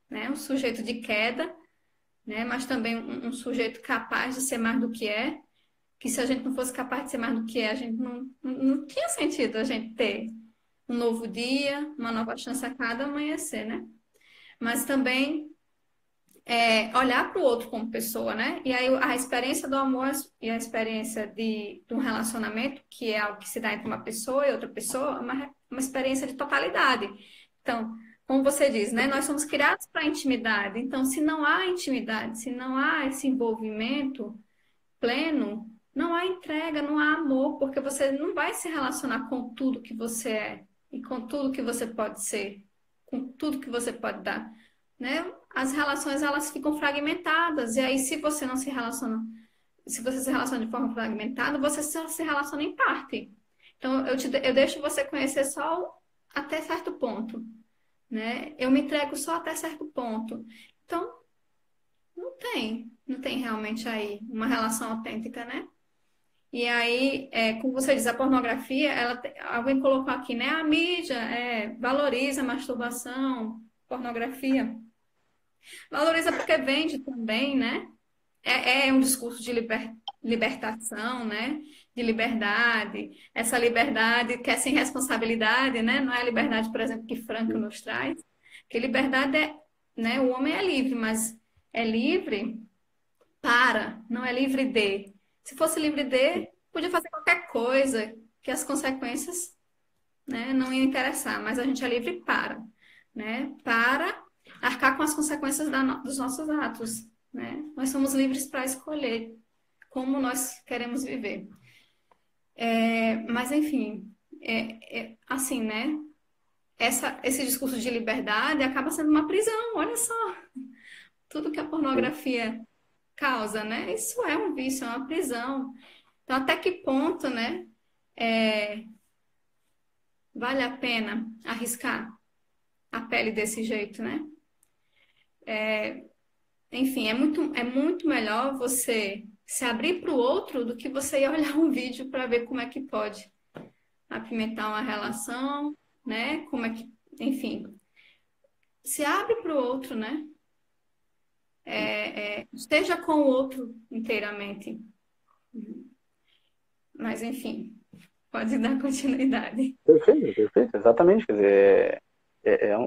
né, um sujeito de queda, né, mas também um sujeito capaz de ser mais do que é, que se a gente não fosse capaz de ser mais do que é, a gente não tinha sentido a gente ter um novo dia, uma nova chance a cada amanhecer, né? Mas também olhar para o outro como pessoa, né? E aí a experiência do amor e a experiência de um relacionamento, que é algo que se dá entre uma pessoa e outra pessoa, é uma experiência de totalidade. Então, como você diz, né? Nós somos criados para a intimidade. Então, se não há intimidade, se não há esse envolvimento pleno, não há entrega, não há amor, porque você não vai se relacionar com tudo que você é e com tudo que você pode ser, com tudo que você pode dar, né? As relações elas ficam fragmentadas e aí se você não se relaciona, se você se relaciona de forma fragmentada, você só se relaciona em parte. Então eu deixo você conhecer só até certo ponto, né? Eu me entrego só até certo ponto. Então não tem realmente aí uma relação autêntica, né? E aí, como você diz, a pornografia, alguém colocou aqui, né? A mídia valoriza a masturbação, pornografia. Valoriza porque vende também, né? É um discurso de libertação, né? De liberdade. Essa liberdade que é sem responsabilidade, né? Não é a liberdade, por exemplo, que Franco nos traz. Que liberdade né? O homem é livre, mas é livre não é livre de. Se fosse livre de, podia fazer qualquer coisa, que as consequências, né, não iam interessar, mas a gente é livre né? Para arcar com as consequências dos nossos atos, né? Nós somos livres para escolher como nós queremos viver. Mas, enfim, assim, né? Esse discurso de liberdade acaba sendo uma prisão, olha só, tudo que a Sim. pornografia causa, né? Isso é um vício, é uma prisão. Então, até que ponto, né, vale a pena arriscar a pele desse jeito, né? Enfim, é muito melhor você se abrir para o outro do que você ir olhar um vídeo para ver como é que pode apimentar uma relação, né? Como é que, enfim, se abre para o outro, né? Esteja com o outro inteiramente. Mas, enfim, pode dar continuidade. Perfeito, perfeito, exatamente. Quer dizer,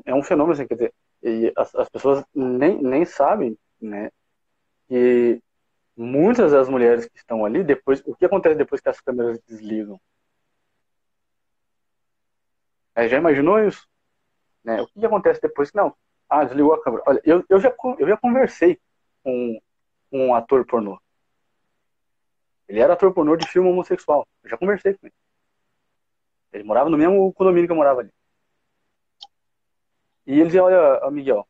é um fenômeno, assim, quer dizer, e as pessoas nem sabem, né, que muitas das mulheres que estão ali, depois, o que acontece depois que as câmeras desligam? Já imaginou isso? Né? O que acontece depois que não? Ah, desligou a câmera. Olha, eu já conversei com um ator pornô. Ele era ator pornô de filme homossexual. Eu já conversei com ele. Ele morava no mesmo condomínio que eu morava ali. E ele dizia, olha, Miguel,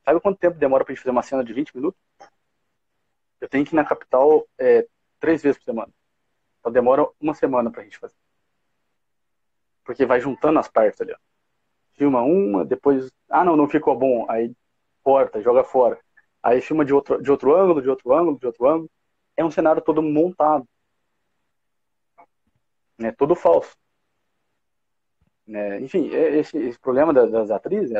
sabe quanto tempo demora pra gente fazer uma cena de 20 minutos? Eu tenho que ir na capital 3 vezes por semana. Então demora uma semana pra gente fazer. Porque vai juntando as partes ali, ó. Filma uma, depois, não ficou bom. Aí corta, joga fora. Aí filma de outro ângulo, de outro ângulo, de outro ângulo. É um cenário todo montado, né? Todo falso. Né? Enfim, esse problema das atrizes,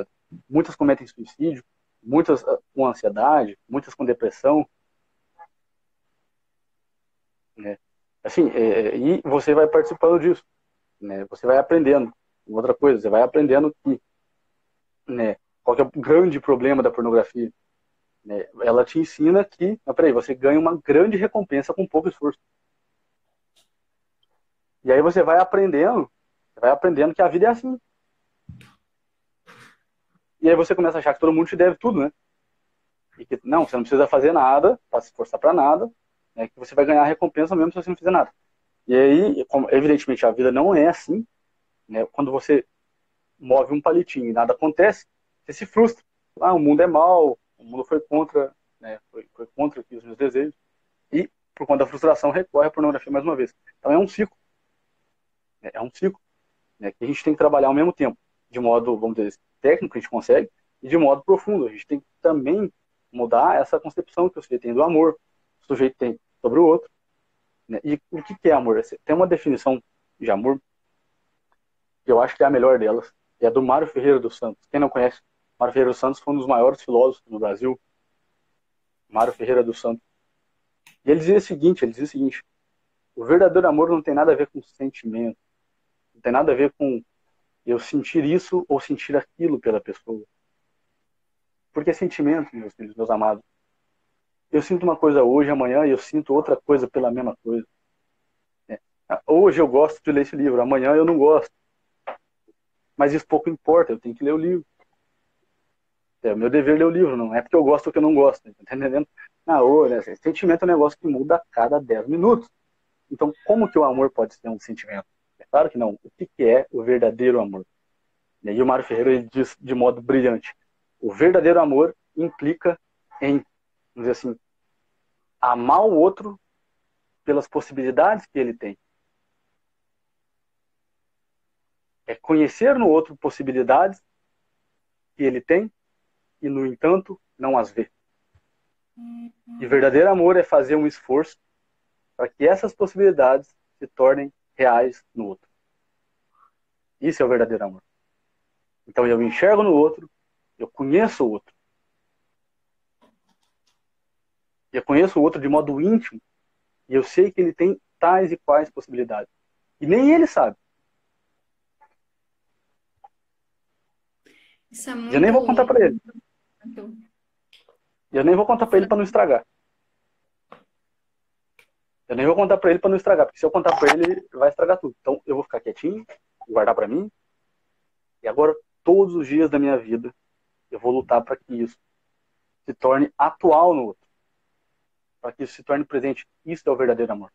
muitas cometem suicídio, muitas com ansiedade, muitas com depressão, né? Assim, e você vai participando disso, né? Você vai aprendendo. Outra coisa, você vai aprendendo que, né, qual que é o grande problema da pornografia, né? Ela te ensina que, peraí, você ganha uma grande recompensa com pouco esforço. E aí você vai aprendendo que a vida é assim. E aí você começa a achar que todo mundo te deve tudo, né? E que não, você não precisa fazer nada, para se esforçar para nada, né, que você vai ganhar a recompensa mesmo se você não fizer nada. E aí, evidentemente, a vida não é assim, né? Quando você move um palitinho e nada acontece, você se frustra. Ah, o mundo é mau, o mundo foi contra, né? Foi contra aqui os meus desejos. E, por conta da frustração, recorre à pornografia mais uma vez. Então é um ciclo, né? É um ciclo, né, que a gente tem que trabalhar ao mesmo tempo, de modo, vamos dizer, técnico, a gente consegue, e de modo profundo. A gente tem que também mudar essa concepção que o sujeito tem do amor, o sujeito tem sobre o outro, né? E o que é amor? Tem uma definição de amor que eu acho que é a melhor delas, que é do Mário Ferreira dos Santos. Quem não conhece, Mário Ferreira dos Santos foi um dos maiores filósofos no Brasil, Mário Ferreira dos Santos. E ele dizia o seguinte, o verdadeiro amor não tem nada a ver com sentimento, não tem nada a ver com eu sentir isso ou sentir aquilo pela pessoa. Porque é sentimento, meus filhos, meus amados. Eu sinto uma coisa hoje, amanhã eu sinto outra coisa pela mesma coisa, né? Hoje eu gosto de ler esse livro, amanhã eu não gosto. Mas isso pouco importa, eu tenho que ler o livro. É o meu dever ler o livro, não é porque eu gosto ou que eu não gosto, tá entendendo? Né, sentimento é um negócio que muda a cada 10 minutos. Então, como que o amor pode ser um sentimento? É claro que não. O que é o verdadeiro amor? E aí o Mário Ferreira ele diz de modo brilhante, o verdadeiro amor implica em, vamos dizer assim, amar o outro pelas possibilidades que ele tem. É conhecer no outro possibilidades que ele tem e, no entanto, não as vê. E verdadeiro amor é fazer um esforço para que essas possibilidades se tornem reais no outro. Isso é o verdadeiro amor. Então eu enxergo no outro, eu conheço o outro. Eu conheço o outro de modo íntimo e eu sei que ele tem tais e quais possibilidades. E nem ele sabe. Isso é E eu nem muito, vou contar para ele. muito E eu nem vou contar para ele para não estragar. Eu nem vou contar para ele para não estragar, porque se eu contar para ele, ele vai estragar tudo. Então eu vou ficar quietinho, guardar para mim. E agora, todos os dias da minha vida, eu vou lutar para que isso se torne atual no outro. Para que isso se torne presente. Isso é o verdadeiro amor.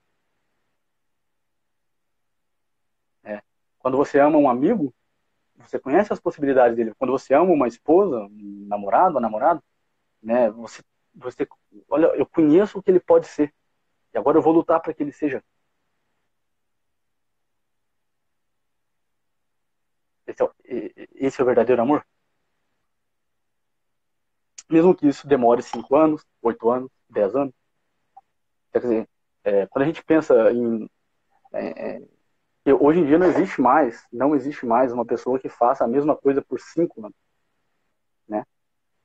É. Quando você ama um amigo, você conhece as possibilidades dele. Quando você ama uma esposa, um namorado, uma namorada, né, você, olha, eu conheço o que ele pode ser. E agora eu vou lutar para que ele seja. Esse é o verdadeiro amor. Mesmo que isso demore 5 anos, 8 anos, 10 anos. Quer dizer, quando a gente pensa em hoje em dia não existe mais uma pessoa que faça a mesma coisa por 5 anos, né?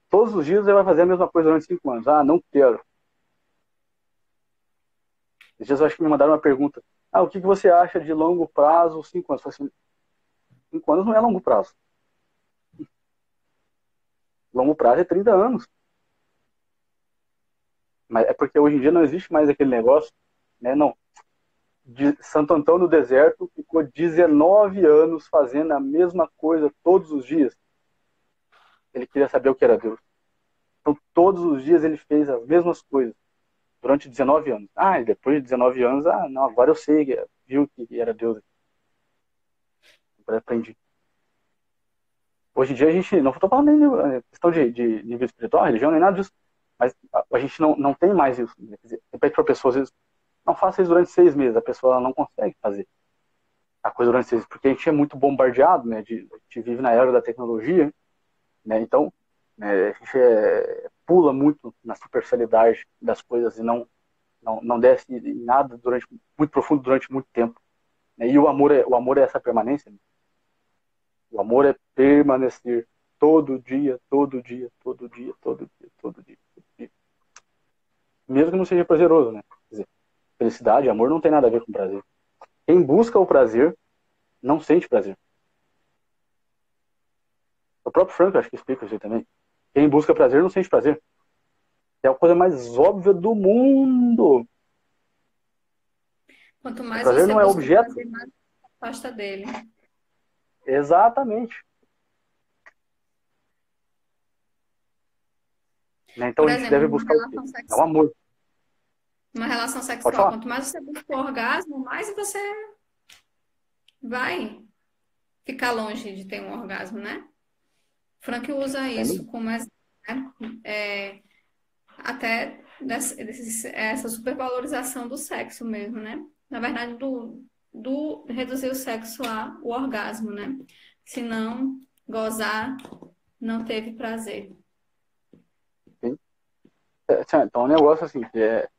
Todos os dias ele vai fazer a mesma coisa durante 5 anos. Ah, não quero. Esses dias eu acho que me mandaram uma pergunta. Ah, o que você acha de longo prazo, 5 anos? Eu falei assim, 5 anos não é longo prazo. Longo prazo é 30 anos. Mas é porque hoje em dia não existe mais aquele negócio, né? Não. De Santo Antão no deserto ficou 19 anos fazendo a mesma coisa todos os dias. Ele queria saber o que era Deus. Então, todos os dias ele fez as mesmas coisas durante 19 anos. Ah, e depois de 19 anos, não, agora eu sei, viu que era Deus. Agora eu aprendi. Hoje em dia a gente, não estou falando nem de questão de nível espiritual, religião, nem nada disso, mas a gente não tem mais isso. Quer dizer, você pede para a pessoa, às vezes, não faça isso durante 6 meses, a pessoa não consegue fazer a coisa durante 6 meses, porque a gente é muito bombardeado, né, a gente vive na era da tecnologia, né, então né, a gente pula muito na superficialidade das coisas e não desce em nada muito profundo durante muito tempo. Né? E o amor é essa permanência. Né? O amor é permanecer todo dia, todo dia, todo dia, todo dia, todo dia, todo dia. Mesmo que não seja prazeroso, né? Quer dizer, felicidade, amor não tem nada a ver com prazer. Quem busca o prazer não sente prazer. O próprio Frank acho que explica isso aí também. Quem busca prazer não sente prazer. É a coisa mais óbvia do mundo. Quanto O mais prazer você não é busca o objeto. prazer, mais você afasta dele. Exatamente. Né? Então Por a gente exemplo, deve numa buscar o quê? relação É o sexual. amor. uma relação Pode sexual. falar. Quanto mais você busca o orgasmo, mais você vai ficar longe de ter um orgasmo, né? Frank usa Sem isso dúvida. como exemplo, né? Até essa supervalorização do sexo mesmo, né? Na verdade, do reduzir o sexo ao orgasmo, né? Se não gozar, não teve prazer. Sim. Então, é um negócio assim, que é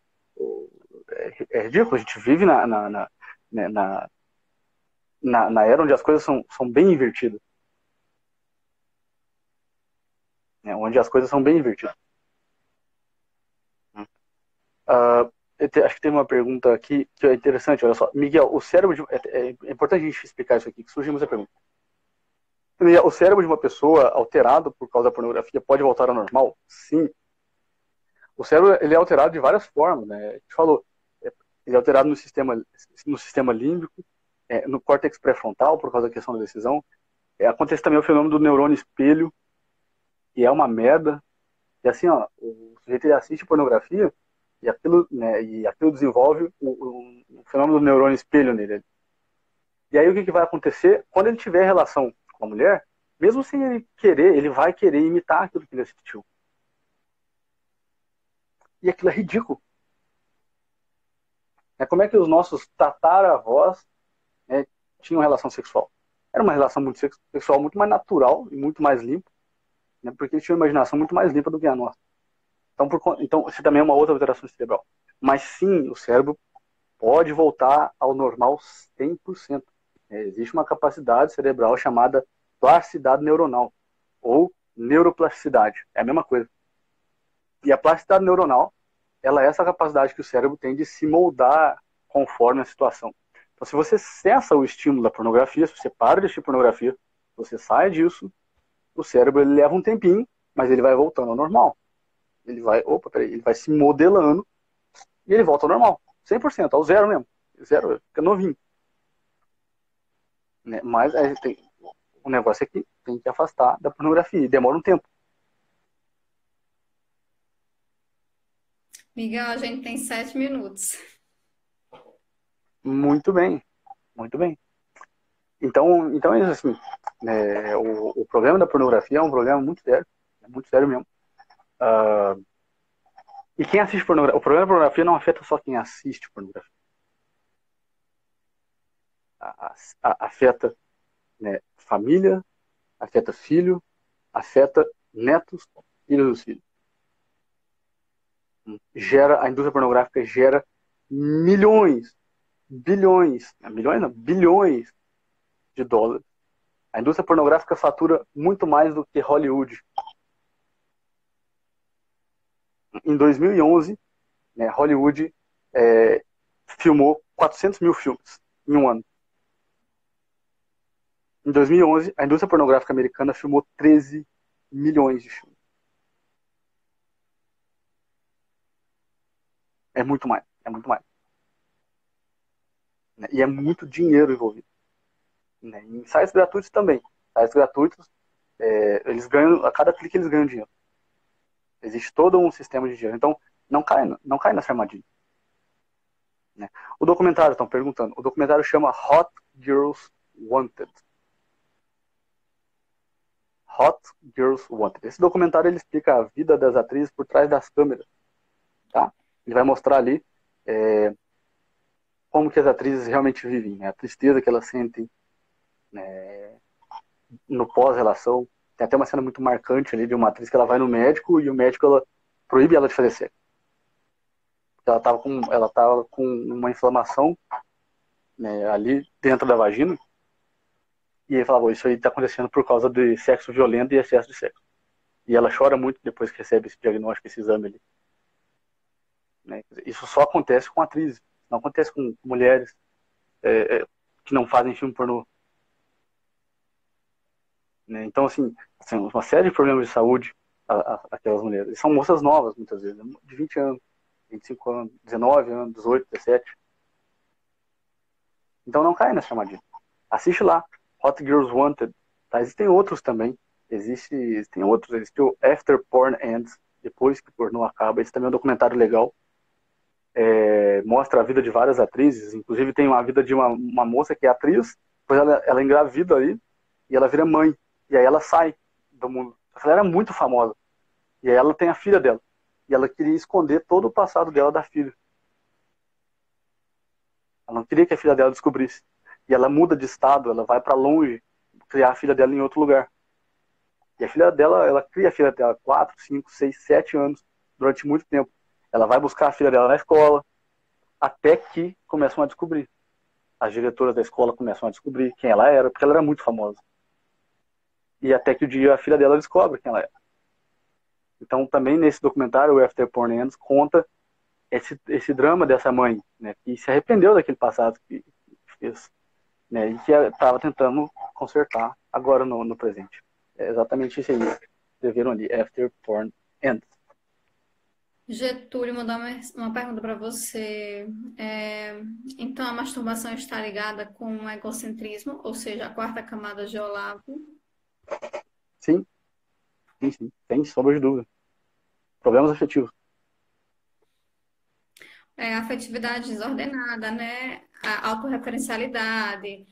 ridículo. A gente vive né, na era onde as coisas são bem invertidas. Né, onde as coisas são bem invertidas. Uh, acho que tem uma pergunta aqui que é interessante, olha só. Miguel, o cérebro é importante a gente explicar isso aqui, que surgiu essa pergunta. Miguel, o cérebro de uma pessoa alterado por causa da pornografia pode voltar ao normal? Sim. O cérebro ele é alterado de várias formas, né? A gente falou, ele é alterado no sistema límbico, no córtex pré-frontal, por causa da questão da decisão. Acontece também o fenômeno do neurônio espelho, que é uma merda. E assim, ó, o sujeito ele assiste pornografia e aquilo desenvolve o fenômeno do neurônio espelho nele. E aí o que vai acontecer? Quando ele tiver relação com a mulher, mesmo sem ele querer, ele vai querer imitar aquilo que ele assistiu. E aquilo é ridículo. Como é que os nossos tataravós, né, tinham relação sexual? Era uma relação muito sexual muito mais natural e muito mais limpa, né, porque eles tinham uma imaginação muito mais limpa do que a nossa. Então isso também é uma outra alteração cerebral. Mas sim, o cérebro pode voltar ao normal 100%. Existe uma capacidade cerebral chamada plasticidade neuronal, ou neuroplasticidade. É a mesma coisa. E a plasticidade neuronal, ela é essa capacidade que o cérebro tem de se moldar conforme a situação. Então, se você cessa o estímulo da pornografia, se você para de assistir pornografia, você sai disso, o cérebro ele leva um tempinho, mas ele vai voltando ao normal. Ele vai se modelando e ele volta ao normal. 100%, ao zero mesmo. Zero, fica novinho. Né? Mas o negócio é que tem que afastar da pornografia. E demora um tempo. Miguel, a gente tem 7 minutos. Muito bem, muito bem. Então é isso assim. O problema da pornografia é um problema muito sério mesmo. E quem assiste pornografia, o problema da pornografia não afeta só quem assiste pornografia. Afeta, né, família, afeta filho, afeta netos, filhos dos filhos. A indústria pornográfica gera milhões, bilhões não, bilhões de dólares. A indústria pornográfica fatura muito mais do que Hollywood. Em 2011, né, Hollywood filmou 400 mil filmes em um ano. Em 2011, a indústria pornográfica americana filmou 13 milhões de filmes. É muito mais, é muito mais. Né? E é muito dinheiro envolvido. Né? Em sites gratuitos também. Sites gratuitos, eles ganham, a cada clique eles ganham dinheiro. Existe todo um sistema de dinheiro. Então, não cai nessa armadilha. Né? O documentário, estão perguntando, o documentário chama Hot Girls Wanted. Hot Girls Wanted. Esse documentário ele explica a vida das atrizes por trás das câmeras. Tá? Ele vai mostrar ali como que as atrizes realmente vivem, né? A tristeza que elas sentem, né, no pós-relação. Tem até uma cena muito marcante ali de uma atriz que ela vai no médico e o médico proíbe ela de fazer sexo. Ela tava com uma inflamação, né, ali dentro da vagina. E ele falava, isso aí está acontecendo por causa de sexo violento e excesso de sexo. E ela chora muito depois que recebe esse diagnóstico, esse exame ali. Né? Isso só acontece com atrizes, não acontece com mulheres que não fazem filme pornô. Né? Então, assim, uma série de problemas de saúde aquelas mulheres. E são moças novas, muitas vezes, de 20 anos, 25 anos, 19 anos, 18, 17. Então não cai nessa armadilha. Assiste lá, Hot Girls Wanted. Tá? Existem outros também. Existem outros. Existe o After Porn Ends, depois que o pornô acaba. Esse também é um documentário legal. mostra a vida de várias atrizes, inclusive tem uma vida de uma moça que é atriz, depois ela engravida ali, e ela vira mãe, e aí ela sai do mundo. Ela era muito famosa, e aí ela tem a filha dela, e ela queria esconder todo o passado dela da filha. Ela não queria que a filha dela descobrisse. E ela muda de estado, ela vai para longe, criar a filha dela em outro lugar. E a filha dela, ela cria a filha dela 4, 5, 6, 7 anos, durante muito tempo. Ela vai buscar a filha dela na escola, até que começam a descobrir. As diretoras da escola começam a descobrir quem ela era, porque ela era muito famosa. E até que o dia a filha dela descobre quem ela era. Então, também nesse documentário, o After Porn Ends, conta esse drama dessa mãe, né, que se arrependeu daquele passado que fez, né, e que estava tentando consertar agora no presente. É exatamente isso aí. Escreveram ali, After Porn Ends. Getúlio mandou uma pergunta para você. É, então, a masturbação está ligada com o egocentrismo, ou seja, a quarta camada de Olavo. Sim, sim, sim. Sem sombra de dúvida. Problemas afetivos. É, a afetividade desordenada, né? A autorreferencialidade,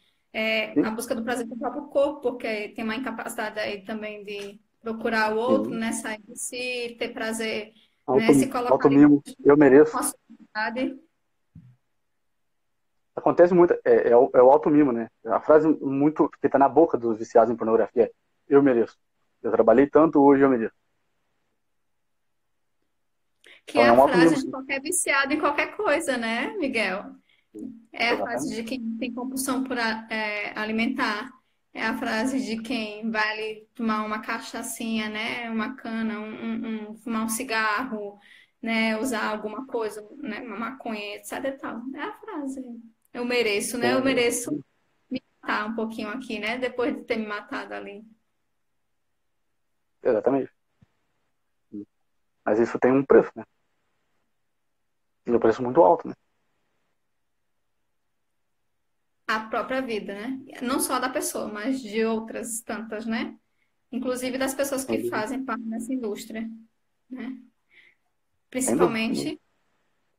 Sim, a busca do prazer com o próprio corpo, porque tem uma incapacidade aí também de procurar o outro, sim. né? Sair de si, ter prazer, né? Se Auto, colocar ali automimo, eu mereço. com a sua vontade. Acontece muito, é o automimo, né? A frase muito que está na boca dos viciados em pornografia é: eu mereço. Eu trabalhei tanto, hoje eu mereço. Que Então é é a um automimo, frase de sim. qualquer viciado em qualquer coisa, né, Miguel? Sim, É a frase exatamente. de quem tem compulsão por alimentar. É a frase de quem vai ali tomar uma cachaçinha, né? Uma cana, fumar um cigarro, né? Usar alguma coisa, né? Uma maconha, etc e tal. É a frase. Eu mereço, né? Eu mereço Sim, me matar um pouquinho aqui, né? Depois de ter me matado ali. exatamente. Mas isso tem um preço, né? E um preço muito alto, né? A própria vida, né? Não só da pessoa, mas de outras tantas, né? Inclusive das pessoas que Sem dúvida. fazem parte dessa indústria, né? Sem dúvida, sem dúvida. Principalmente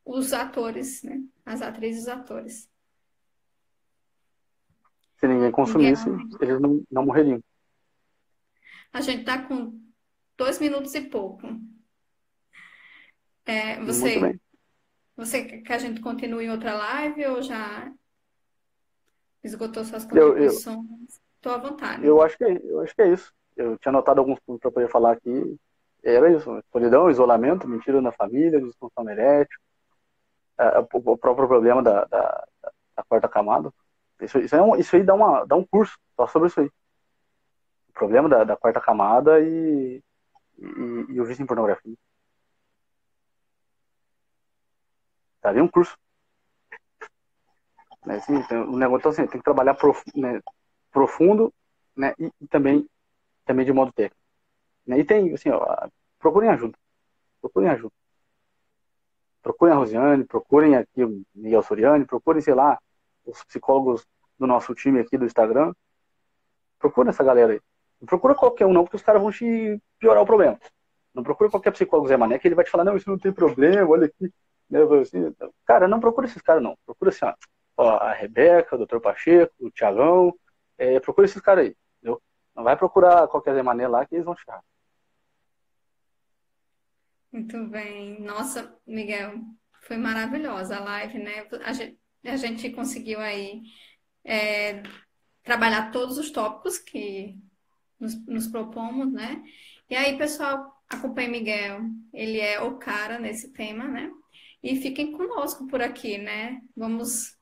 os atores, né? As atrizes e os atores. Se ninguém consumisse, Miguel, eles não morreriam. a gente tá com 2 minutos e pouco. Muito Você, bem. você quer que a gente continue em outra live ou já esgotou suas Eu, eu, contribuições? Estou à vontade. eu acho que é isso. Eu tinha anotado alguns pontos para poder falar aqui. Era isso, né? Solidão, isolamento, mentira na família, disfunção erétil, o próprio problema da quarta camada. Isso aí dá um curso só sobre isso aí. O problema da quarta camada e o vício em pornografia. Daria um curso. Né? Assim, então, o negócio assim, tem que trabalhar né, profundo, né, e também de modo técnico. Né? E tem, assim, ó, procurem ajuda. Procurem ajuda. Procurem a Rosiane, procurem aqui o Miguel Soriani, procurem, sei lá, os psicólogos do nosso time aqui do Instagram. Procura essa galera aí. Não procura qualquer um, não, porque os caras vão te piorar o problema. Não procura qualquer psicólogo Zé Mané, que ele vai te falar, não, isso não tem problema, olha aqui. Né, assim, cara, não procura esses caras, não. Procura assim, ó, a Rebeca, o Dr. Pacheco, o Thiagão. Procura esses caras aí, entendeu? Não vai procurar qualquer Zé Mané lá, que eles vão te ferrar. Muito bem. Nossa, Miguel, foi maravilhosa a live, né? A gente conseguiu aí trabalhar todos os tópicos que nos propomos, né? E aí, pessoal, acompanhe Miguel. Ele é o cara nesse tema, né? E fiquem conosco por aqui, né? Vamos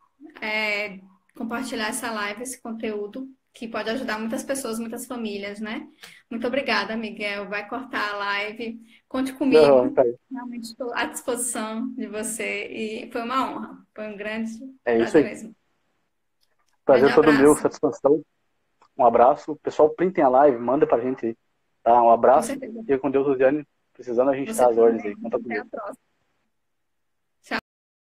compartilhar essa live, esse conteúdo, que pode ajudar muitas pessoas, muitas famílias, né? Muito obrigada, Miguel. Vai cortar a live. Conte Não, comigo. tá aí. Realmente estou à disposição de você. E foi uma honra. Foi um grande É isso prazer aí. mesmo. Grande Prazer todo meu, abraço. satisfação. Um abraço. Pessoal, printem a live, manda pra gente aí. Tá? Um Com abraço. certeza. Fica com Deus, Rosiane. Precisando, a gente Você tá às ordens aí. também. Conta Até a comigo. próxima.